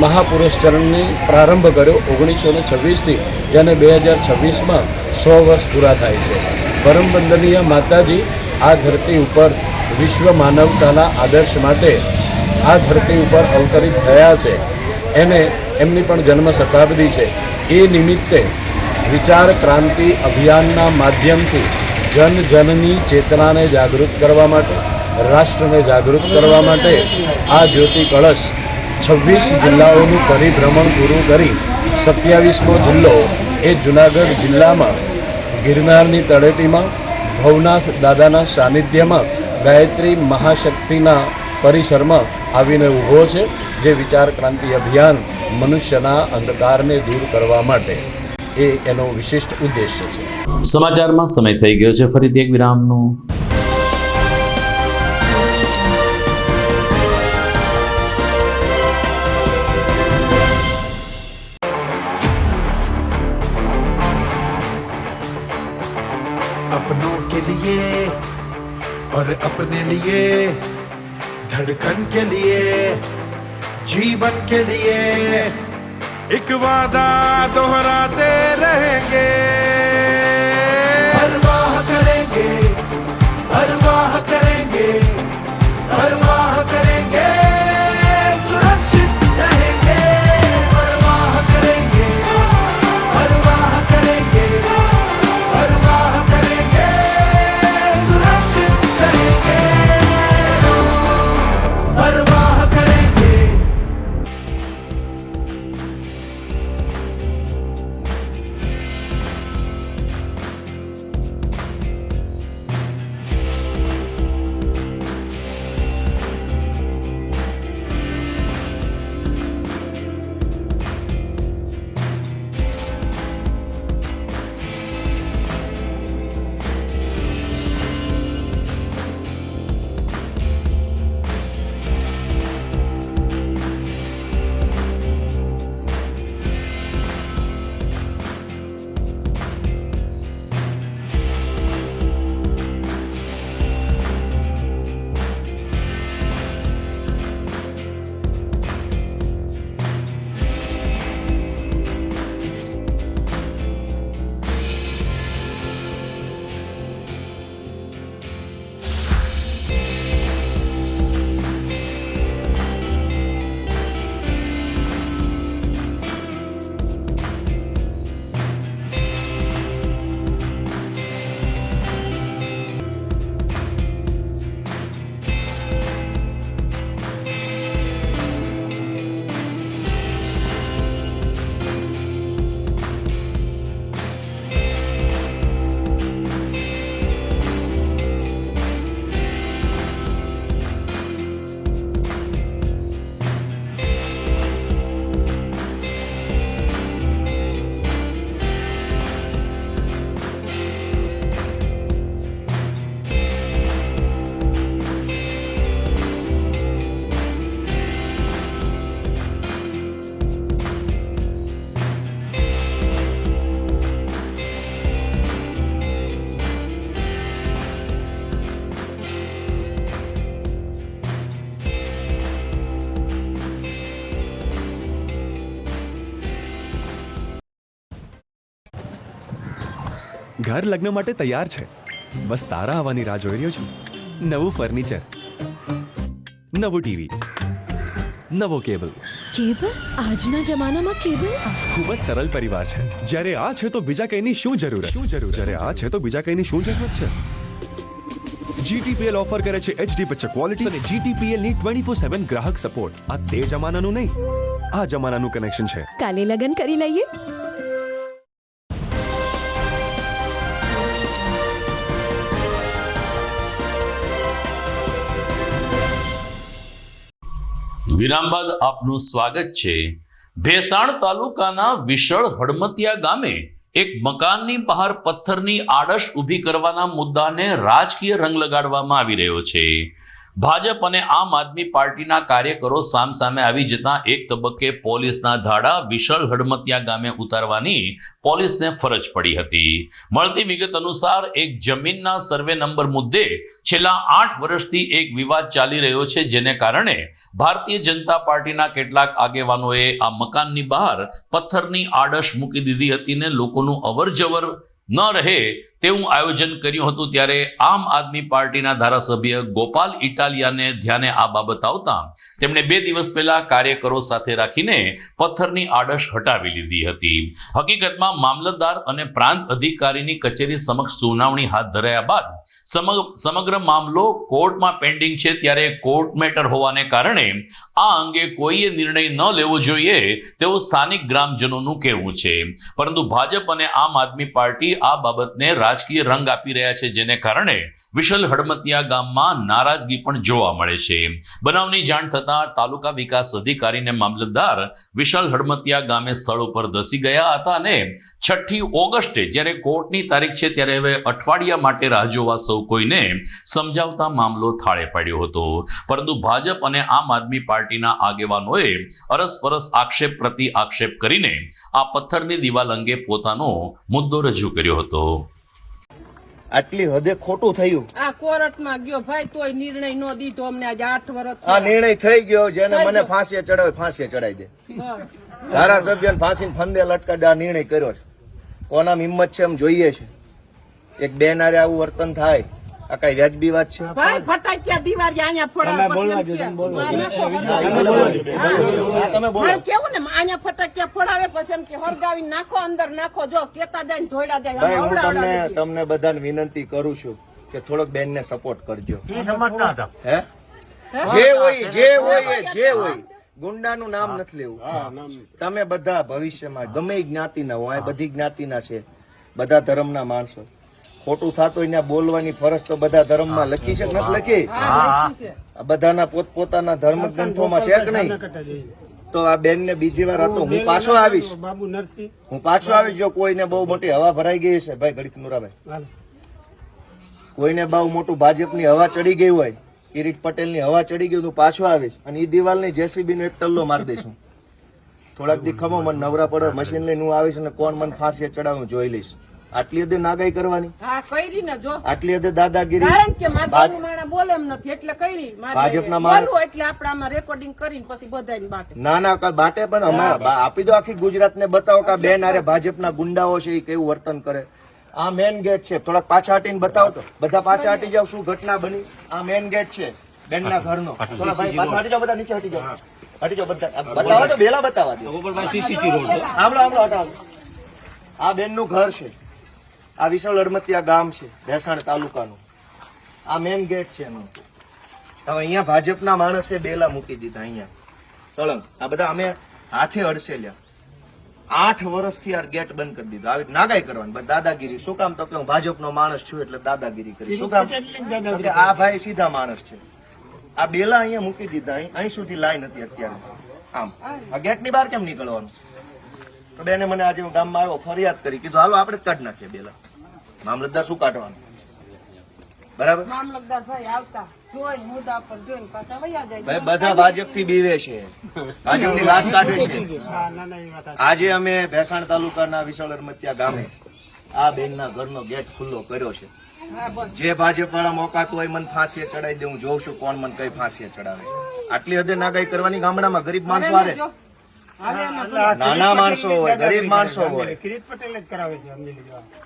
મહાપુરુષ ચરણની પ્રારંભ કર્યો 1926થી, જેને 2026માં 100 વર્ષ પૂરા થાય છે. પરમ વંદનીય માતાજી આ ધરતી ઉપર વિશ્વ માનવતાના આદર્શ માટે આ ધરતી ઉપર અવતરિત થયા છે. એને એમની પણ જન્મ શતાબ્દી છે. એ નિમિત્તે વિચાર ક્રાંતિ અભિયાનના માધ્યમથી જન જનની ચેતનાને જાગૃત કરવા માટે, રાષ્ટ્રને જાગૃત કરવા માટે આ જ્યોતિ કળશ 26 જિલ્લાઓનું પરિભ્રમણ પૂરું કરી 27મો જિલ્લો એ જૂનાગઢ જિલ્લામાં ગિરનારની તળેટીમાં ભવનાથ દાદાના સાનિધ્યમાં ગાયત્રી મહાશક્તિના પરિસરમાં આવીને ઊભો છે, જે વિચાર ક્રાંતિ અભિયાન મનુષ્યના અંધકારને દૂર કરવા માટે એનો વિશિષ્ટ ઉદ્દેશ્ય છે. સમાચારમાં સમય થઈ ગયો છે ફરીથી એક વિરામનો. अपनों के लिए और अपने लिए, धड़कन के लिए, जीवन के लिए एक वादा दोहराते रहेंगे. परवाह करेंगे, परवाह करेंगे, परवाह करेंगे, सुरक्षित रहेंगे. परवाह करेंगे, परवाह करेंगे, परवाह करेंगे, सुरक्षित रहेंगे. परवाह करेंगे. ઘર લગ્ન માટે તૈયાર છે, બસ તારા આવવાની રાહ જોઈ રહ્યો છું. નવું ફર્નિચર, નવું ટીવી, નવો કેબલ. કેબલ? આજના જમાનામાં કેબલ? ખૂબ જ સરળ પરિવાર છે. જ્યારે આ છે તો બીજા કઈની શું જરૂર? જ્યારે આ છે તો બીજા કઈની શું જરૂરત છે? GTPL ઓફર કરે છે HD પિક્ચર ક્વોલિટી અને GTPL ની 24/7 ગ્રાહક સપોર્ટ. આ તે જમાનાનું નહીં, આ જમાનાનું કનેક્શન છે. કાલે લગન કરી લઈએ. વિરામ બાદ આપનું સ્વાગત છે. ભેસાણ તાલુકાના વિશળ હડમતિયા ગામે એક મકાનની બહાર પથ્થરની આડશ ઊભી કરવાના મુદ્દાને રાજકીય રંગ લગાડવામાં આવી રહ્યો છે. ભાજપ અને આમ આદમી પાર્ટીના કાર્યકરો સામસામે આવી જતા એક તબક્કે પોલીસના ધાડા વિશળ હડમતિયા ગામે ઉતારવાની પોલીસને ફરજ પડી હતી. મળતી વિગત અનુસાર એક જમીનના સર્વે નંબર મુદ્દે છેલ્લા 8 વર્ષથી એક વિવાદ ચાલી રહ્યો છે, જેને કારણે ભારતીય જનતા પાર્ટીના કેટલાક આગેવાનોએ આ મકાનની બહાર પથ્થરની આડશ મૂકી દીધી હતી ને લોકોનું અવરજવર ન રહે તેવું આયોજન કર્યું હતું. ત્યારે આમ આદમી પાર્ટીના ધારાસભ્ય ગોપાલ ઇટાલિયાને ધ્યાને આ બાબત આવતા તેમણે 2 દિવસ પહેલા કાર્યકરો સાથે રાખીને પથ્થરની આડશ હટાવી લીધી હતી. હકીકતમાં મામલતદાર અને પ્રાંત અધિકારીની કચેરી સમક્ષ સુનાવણી હાથ ધરાયા બાદ સમગ્ર મામલો કોર્ટમાં પેન્ડિંગ છે. ત્યારે કોર્ટ મેટર હોવાને કારણે આ અંગે કોઈએ નિર્ણય ન લેવો જોઈએ તેવું સ્થાનિક ગ્રામજનોનું કહેવું છે. પરંતુ ભાજપ અને આમ આદમી પાર્ટી આ બાબતને રાજકીય રંગ આપી રહ્યા છે, જેને કારણે વિશલ હડમતિયા ગામમાં નારાજગી પણ જોવા મળે છે. બનાવની જાણ થતાં તાલુકા વિકાસ અધિકારી અને મામલતદાર વિશલ હડમતિયા ગામે સ્થળ ઉપર ધસી ગયા હતા અને 6ઠી ઓગસ્ટે જ્યારે કોર્ટની તારીખ છે ત્યારે હવે અઠવાડિયા માટે રાહ જોવા સૌ કોઈને સમજાવતા મામલો થાળે પડ્યો હતો. પરંતુ ભાજપ અને આમ આદમી પાર્ટીના આગેવાનોએ અરસપરસ આક્ષેપ પ્રતિ આક્ષેપ કરીને આ પથ્થરની દિવાલ અંગે પોતાનો મુદ્દો રજૂ કર્યો હતો. આટલી હદે ખોટું થયું. આ કોર્ટમાં ગયો ભાઈ તોય નિર્ણય નો દીધો અમને આજે 8 વર્ષ. આ નિર્ણય થઈ ગયો, જેને મને ફાંસીએ ચડાવે ફાંસીએ ચડાવી દે. ધારાસભ્યને ફાંસીને ફંદે લટકાડે આ નિર્ણય કર્યો છે. કોના હિંમત છે એમ જોઈએ છે. એક બેન આરે આવું વર્તન થાય, આ કઈ વ્યાજબી વાત છે? ભાઈ ફટાકિયા દિવાળી અહીંયા ફોડાવે કેવું ને અહીંયા ફટાકિયા ફોડાવે પછી એમ કે હરગાવી નાખો, અંદર નાખો, જો કેતા જાય ધોઈડા જાય. ભાઈ હું તમને બધાને વિનંતી કરું છું કે થોડોક બેનને સપોર્ટ કરજો. હે જે હોય ગુંડાનું નામ નથી લેવું. તમે બધા ભવિષ્યમાં ગમે જ્ઞાતિના હો, આ બધી જ્ઞાતિના છે, બધા ધર્મના માણસો. ખોટું થતું એને બોલવાની ફરજ તો બધા ધર્મમાં લખી છે કે નથી લખી? બધાના પોતપોતાના ધર્મ ગ્રંથોમાં છે કે નહીં? તો આ બેન ને બીજી વાર હતો, હું પાછો આવીશ. જો કોઈને બહુ મોટી હવા ભરાઈ ગઈ છે, ભાઈ ગણિત નુરાભાઈ, કોઈને બહુ મોટું ભાજપની હવા ચડી ગઈ હોય, કિરીટ પટેલની હવા ચડી ગઈ, હું પાછો આવીશ અને એ દિવાલની JCB નો એક ટલ્લો મારી દઈશું. થોડાક દી ખમો, મને નવરા પડે મશીન લઈને હું આવીશ અને કોણ મને ફાંસીએ ચડાવું જોઈ લઈશ. આટલી હદે નાગાઈ કરવાની, આટલી હદે દાદાગીરી. કારણ કે માતાનું માણા બોલે એમ નથી એટલે કરી ભાજપના માણસ એટલે આપણે આમાં રેકોર્ડિંગ કરીને પછી બધાને બાટે. ના બાટે પણ અમારા આપી દો, આખી ગુજરાતને બતાવો કે આ બેન આરે ભાજપના ગુંડાઓ છે એ કેવું વર્તન કરે. આ મેન ગેટ છે, થોડાક પાછા હટીને બતાવો તો. બધા પાછા હટી જાવ, શું ઘટના બની. આ મેન ગેટ છે બેનના ઘરનો. થોડા ભાઈ પાછા હટી જાવ, બધા નીચે હટી જાવ, બધા બતાવો તો, બેલા બતાવવા દો. આમળો હટાવો. આ બેનનું ઘર છે, આ વિશાળ હડમતિયા ગામ છે, ભેસાણ તાલુકાનું. આ મેન ગેટ છે એનો. હવે અહીંયા ભાજપના માણસે બેલા મૂકી દીધા અહીંયા સળંગ. આ બધા અમે હાથે અડસેલ્યા. 8 વર્ષથી આ ગેટ બંધ કરી દીધો. આવી નાગાઈ કરવાની, દાદાગીરી. શું કામ? તો કે હું ભાજપનો માણસ છું એટલે દાદાગીરી કરી. શું કામ? કે આ ભાઈ સીધા માણસ છે. આ બેલા અહીંયા મૂકી દીધા. અહીં સુધી લાઈન હતી અત્યારે. આમ આ ગેટની બહાર કેમ નીકળવાનું? તો બેને મને આજે હું ગામમાં આવ્યો, ફરિયાદ કરી, કીધું હાલો આપણે જ કાઢી નાખીએ બેલા. મામલતદાર શું કાઢવાનું? બરાબર. મામલતદાર ભાઈ આવતા જોઈને મુદ્દા પર જોઈને પાછા વયા જાય. ભાઈ બધા ભાજપ થી બીવે છે, ભાજપની લાજ કાઢે છે. આજે અમે ભેસાણ તાલુકાના વિશાળ હડમતિયા ગામે આ બેનના ઘરનો ગેટ ખુલ્લો કર્યો છે. જે ભાજપ વાળા મોકાતું હોય મને ફાંસીએ ચડાવી દે, હું જોઉં છું કોણ મને કઈ ફાંસીએ ચડાવે. આટલી હદે નાગાઈ કરવાની ગામડામાં ગરીબ માણસો હારે. નાના માણસો હોય, ગરીબ માણસો હોય કિરીટ પટેલ જ કરાવે છે અમને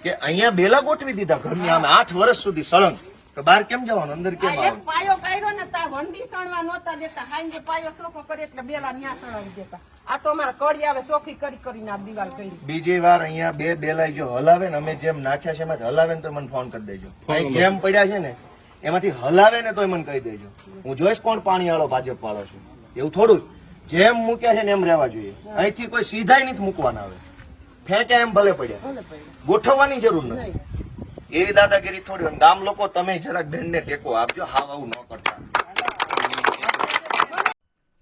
કે અહીંયા બેલા ગોઠવી દીધા ઘરની આમે 8 વર્ષ સુધી સળંગ. તો બહાર કેમ જવાનું, અંદર કેમ આવવાનું? પાયો કાઢ્યો ને તા વંડી સણવા નહોતા દેતા, હાંજે પાયો ચોખ્ખો કરે એટલે બેલા ન્યા સણાવી દેતા. આ તો અમારા કડી આવે ચોખ્ખી કરીને આ દિવાલ કરી. બીજી વાર અહીંયા બે બેલાઈ જો હલાવે ને, અમે જેમ નાખ્યા છે એમાંથી હલાવે ને તો મને ફોન કરી દેજો. અહીં જેમ પડ્યા છે ને એમાંથી હલાવે ને તો મને કહી દેજો. હું જોઈશ કોણ પાણી વાળો ભાજપ વાળો છે. એવું થોડું જેમ મૂક્યા છે ને એમ રહેવા જોઈએ. અહીંથી કોઈ સીધાય નથી મૂકવાના. આવે ફેંક્યા એમ ભલે પડ્યા, ગોઠવવાની જરૂર નથી. એવી દાદાગીરી થોડી હોય. ગામ લોકો તમે જરાક બેનને ટેકો આપજો, હાવ આવું ન કરતા.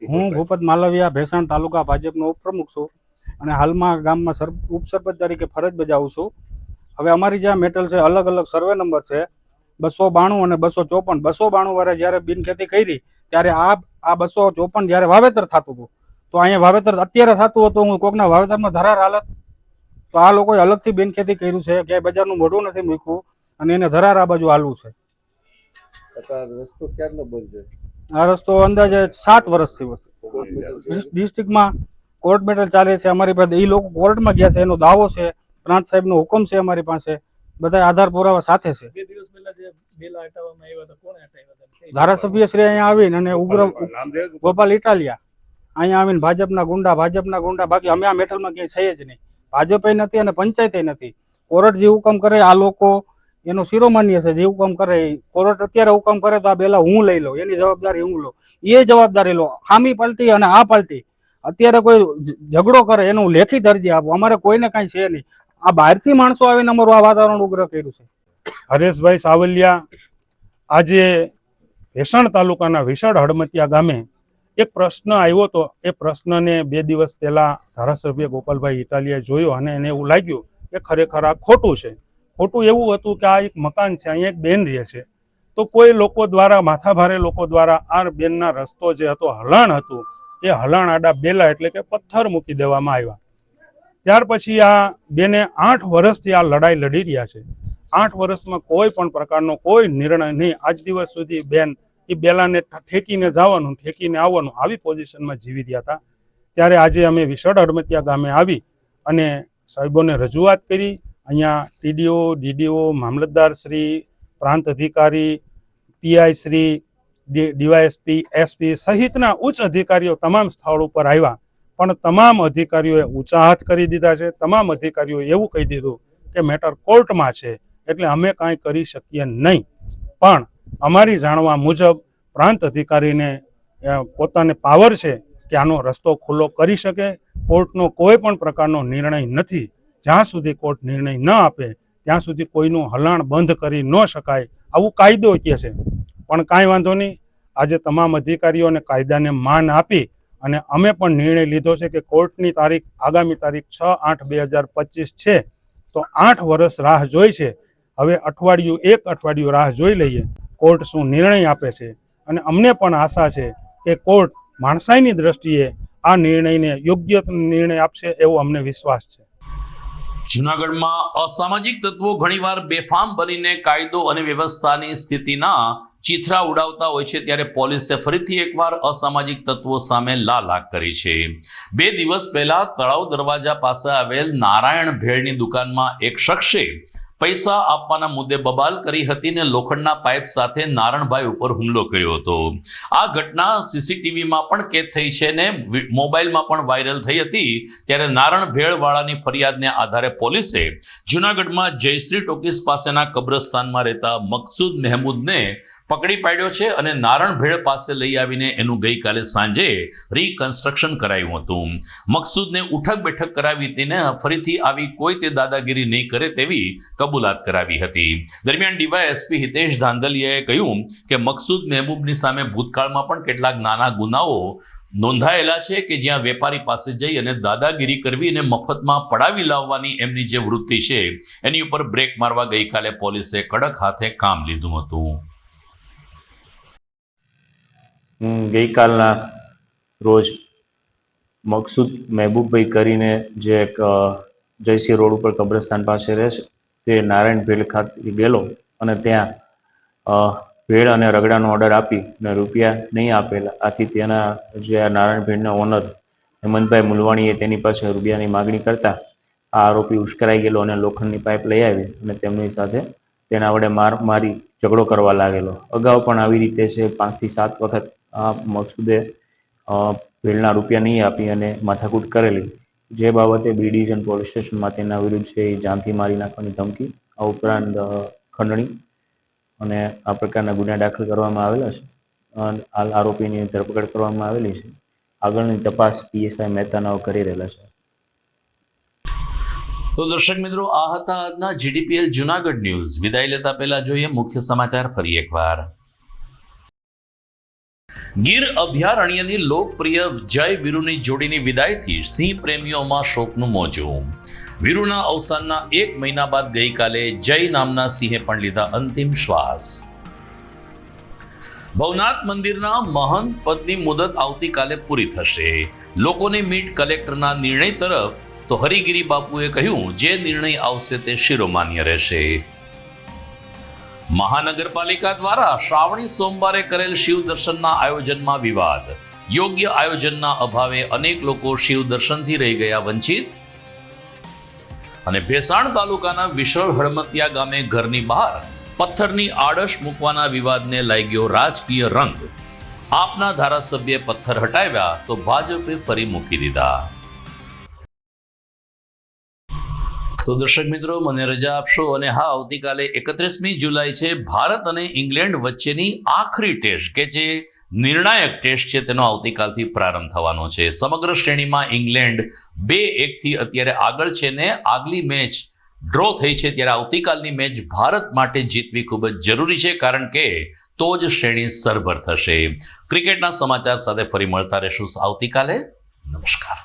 હું ભૂપત માલવિયા ભેસાણ તાલુકા ભાજપનો ઉપપ્રમુખ છું અને હાલમાં ગામમાં ઉપસરપંચ તરીકે ફરજ બજાવું છું. હવે અમારી જ્યાં મેટલ છે અલગ અલગ સર્વે નંબર છે 292 અને 254. 292 વાળા જ્યારે બિનખેતી કરી ત્યારે આ 254 જ્યારે વાવેતર થતું હતું, તો અહીંયા વાવેતર અત્યારે થતું હતું, હું કોકના વાવેતરમાં ધરાર હાલત, તો આ લોકોએ અલગથી બિનખેતી કર્યું છે, ક્યાંય બજારનું મોઢું નથી મૂક્યું અને એને ધરાર આ બાજુ હાલવું છે. રસ્તો ક્યારનો બંધ છે? આ રસ્તો અંદાજે 7 વર્ષથી ડિસ્ટ્રિક્ટમાં કોર્ટ મેટર ચાલે છે. અમારી પાસે એ લોકો કોર્ટમાં ગયા છે, એનો દાવો છે, પ્રાંત સાહેબનો હુકમ છે અમારી પાસે, બધા આધાર પુરાવા સાથે છે. ધારાસભ્ય શ્રી અહીંયા આવીને અને ઉગ્ર ગોપાલ ઇટાલિયા અહીંયા આવીને ભાજપના ગુંડા, બાકી અમે આ મેટલમાં ક્યાંય છે જ નહીં. ભાજપે નથી અને પંચાયતે નથી. કોર્ટ જે હુકમ કરે આ લોકો એનો શિરોમાન્ય છે. જે હુકમ કરે કોર્ટ અત્યારે હુકમ કરે તો આ બેલા હું લઈ લઉં, એની જવાબદારી હું લઉં, એ જવાબદારી લો. ખામી પાર્ટી અને આ પાર્ટી અત્યારે કોઈ ઝઘડો કરે એનું લેખિત અરજી આપો. અમારે કોઈને કાંઈ છે નહીં. આ બહારથી માણસો આવીને અમારું આ વાતાવરણ ઉગ્ર કર્યું છે. હરેશભાઈ સાવલિયા આજે ભેસાણ તાલુકાના વિશાળ હડમતિયા ગામે એક પ્રશ્ન આવ્યો હતો. એ પ્રશ્નને 2 દિવસ પહેલા ધારાસભ્ય ગોપાલભાઈ ઇટાલિયાએ જોયો અને એને એવું લાગ્યું કે ખરેખર આ ખોટું છે. ખોટું એવું હતું કે આ એક મકાન છે, અહીંયા એક બેન રહે છે, તો કોઈ લોકો દ્વારા, માથાભારે લોકો દ્વારા આ બેનના રસ્તો જે હતો, હલાણ હતું, એ હલાણ આડા બેલા એટલે કે પથ્થર મૂકી દેવામાં આવ્યા. ત્યાર પછી આ બેને 8 વર્ષથી આ લડાઈ લડી રહ્યા છે. 8 વર્ષમાં કોઈ પણ પ્રકારનો કોઈ નિર્ણય નહીં. આજ દિવસ સુધી બેન એ બેલાને ઠેકીને જવાનું, ઠેકીને આવવાનું, આવી પોઝિશનમાં જીવી રહ્યા હતા. ત્યારે આજે અમે વિશાળ હડમતિયા ગામે આવી અને સાહેબોને રજૂઆત કરી. અહીંયા ટીડીઓ, ડીડીઓ, મામલતદાર શ્રી, પ્રાંત અધિકારી, પીઆઈ શ્રી, ડીવાયએસપી, એસપી સહિતના ઉચ્ચ અધિકારીઓ તમામ સ્થળ ઉપર આવ્યા, પણ તમામ અધિકારીઓએ ઊંચા હાથ કરી દીધા છે. તમામ અધિકારીઓએ એવું કહી દીધું કે મેટર કોર્ટમાં છે એટલે અમે કાંઈ કરી શકીએ નહીં. પણ અમારી જાણવા મુજબ પ્રાંત અધિકારીને પોતાને પાવર છે કે આનો રસ્તો ખુલ્લો કરી શકે. કોર્ટનો કોઈ પણ પ્રકારનો નિર્ણય નથી. જ્યાં સુધી કોર્ટ નિર્ણય ન આપે ત્યાં સુધી કોઈનું હલાણ બંધ કરી ન શકાય, આવું કાયદો કહે છે. પણ કાંઈ વાંધો નહીં, આજે તમામ અધિકારીઓને કાયદાને માન આપી અને અમે પણ નિર્ણય લીધો છે કે કોર્ટની તારીખ આગામી તારીખ 6/8/2025 છે, તો 8 વર્ષ રાહ જોઈ છે. હવે એક અઠવાડિયું રાહ જોઈ લઈએ કોર્ટ શું નિર્ણય આપે છે. અને અમને પણ આશા છે કે કોર્ટ માણસાઈની દ્રષ્ટિએ આ નિર્ણયને યોગ્ય નિર્ણય આપશે એવો અમને વિશ્વાસ છે. જૂનાગઢમાં અસામાજિક તત્વો ઘણીવાર બેફામ બનીને કાયદો અને વ્યવસ્થાની સ્થિતિના ચીથરા ઉડાવતા હોય છે, ત્યારે પોલીસે ફરીથી એકવાર અસામાજિક તત્વો સામે લાલ આંખ કરી છે. 2 દિવસ પહેલા તળાવ દરવાજા પાસે આવેલ નારાયણ ભેળની દુકાનમાં એક શખ્સે પૈસા આપવાના મુદ્દે બબાલ કરી હતી ને લોખંડના પાઇપ સાથે નારણભાઈ ઉપર હુમલો કર્યો હતો. આ ઘટના સીસીટીવીમાં પણ કેદ થઈ છે ને મોબાઈલમાં પણ વાયરલ થઈ હતી. ત્યારે નારણ ભેળવાળાની ફરિયાદને આધારે પોલીસે જૂનાગઢમાં જયશ્રી ટોકીસ પાસેના કબ્રસ્તાનમાં રહેતા મકસૂદ મહેમૂદને પકડી પાડ્યો છે અને નારણ ભેળ પાસે લઈ આવીને એનું ગઈકાલે સાંજે રીકન્સ્ટ્રક્શન કરાયું હતું. મકસૂદને ઉઠક બેઠક કરાવી હતી ને ફરીથી આવી કોઈ તે દાદાગીરી નહીં કરે તેવી કબૂલાત કરાવી હતી. દરમિયાન ડીવાયએસપી હિતેશ ધાંધલિયાએ કહ્યું કે મકસૂદ મહેબૂબની સામે ભૂતકાળમાં પણ કેટલાક નાના ગુનાઓ નોંધાયેલા છે કે જ્યાં વેપારી પાસે જઈ અને દાદાગીરી કરવી અને મફતમાં પડાવી લાવવાની એમની જે વૃત્તિ છે એની ઉપર બ્રેક મારવા ગઈકાલે પોલીસે કડક હાથે કામ લીધું હતું. ગઈકાલના રોજ મકસૂદ મહેબૂબભાઈ કરીને જે એક જયસિંહ રોડ ઉપર કબ્રસ્તાન પાસે રહે છે તે નારાયણ ભેળ ખાતે ગયેલો અને ત્યાં ભેળ અને રગડાનો ઓર્ડર આપી અને રૂપિયા નહીં આપેલા. આથી તેના જે નારાયણ ભેળના ઓનર હેમંતભાઈ મુલવાણીએ તેની પાસે રૂપિયાની માગણી કરતા આ આરોપી ઉશ્કેરાઈ ગયેલો અને લોખંડની પાઇપ લઈ આવી અને તેમની સાથે તેના વડે મારી ઝઘડો કરવા લાગેલો. અગાઉ પણ આવી રીતે છે 5 થી 7 વખત આ મકસૂદે ભીડના રૂપિયા નહીં આપી અને માથાકૂટ કરેલી, જે બાબતે બી ડિવિઝન પોલીસ સ્ટેશનમાં તેના વિરુદ્ધ છે એ જાનથી મારી નાખવાની ધમકી, આ ઉપરાંત ખંડણી અને આ પ્રકારના ગુના દાખલ કરવામાં આવેલા છે. હાલ આરોપીની ધરપકડ કરવામાં આવેલી છે. આગળની તપાસ પીએસઆઈ મહેતાનાઓ કરી રહેલા છે. તો દર્શક મિત્રો, આ હતા આજના જીડીપીએલ જુનાગઢ ન્યૂઝ. વિદાય લેતા પહેલા જોઈએ મુખ્ય સમાચાર ફરી એકવાર. ગીર અભયારણ્યની લોકપ્રિય જય વીરુની જોડીની વિદાયથી સિંહ પ્રેમીઓમાં શોકનું મોજું. વીરુના અવસાનના 1 મહિના બાદ ગઈકાલે જય નામના સિંહે પણ લીધા અંતિમ શ્વાસ. ભવનાથ મંદિરના મહંત પદની મુદત આવતીકાલે પૂરી થશે. લોકોની મીટ કલેક્ટરના નિર્ણય તરફ તો હરિગીરી બાપુએ કહ્યું, જે નિર્ણય આવશે તે શિરોમાન્ય રહેશે. મહાનગરપાલિકા દ્વારા શ્રાવણી સોમવારે કરેલ શિવ દર્શનના આયોજનમાં વિવાદ. યોગ્ય આયોજનના અભાવે અનેક લોકો શિવ દર્શનથી રહી ગયા વંચિત. અને ભેસાણ તાલુકાના વિશળ હળમતિયા ગામે ઘરની બહાર પથ્થરની આડશ મૂકવાના વિવાદને લાગ્યો રાજકીય રંગ. આપના ધારાસભ્યે પથ્થર હટાવ્યા તો ભાજપે ફરી મૂકી દીધા. તો દર્શક મિત્રો, મને રજા આપશો અને હા, આવતીકાલે 31મી જુલાઈ છે. ભારત અને ઇંગ્લેન્ડ વચ્ચેની આખરી ટેસ્ટ કે જે નિર્ણાયક ટેસ્ટ છે તેનો આવતીકાલથી પ્રારંભ થવાનો છે. સમગ્ર શ્રેણીમાં ઇંગ્લેન્ડ 2-1 અત્યારે આગળ છે ને આગલી મેચ ડ્રો થઈ છે, ત્યારે આવતીકાલની મેચ ભારત માટે જીતવી ખૂબ જ જરૂરી છે, કારણ કે તો જ શ્રેણી સરભર થશે. ક્રિકેટના સમાચાર સાથે ફરી મળતા રહેશું આવતીકાલે. નમસ્કાર.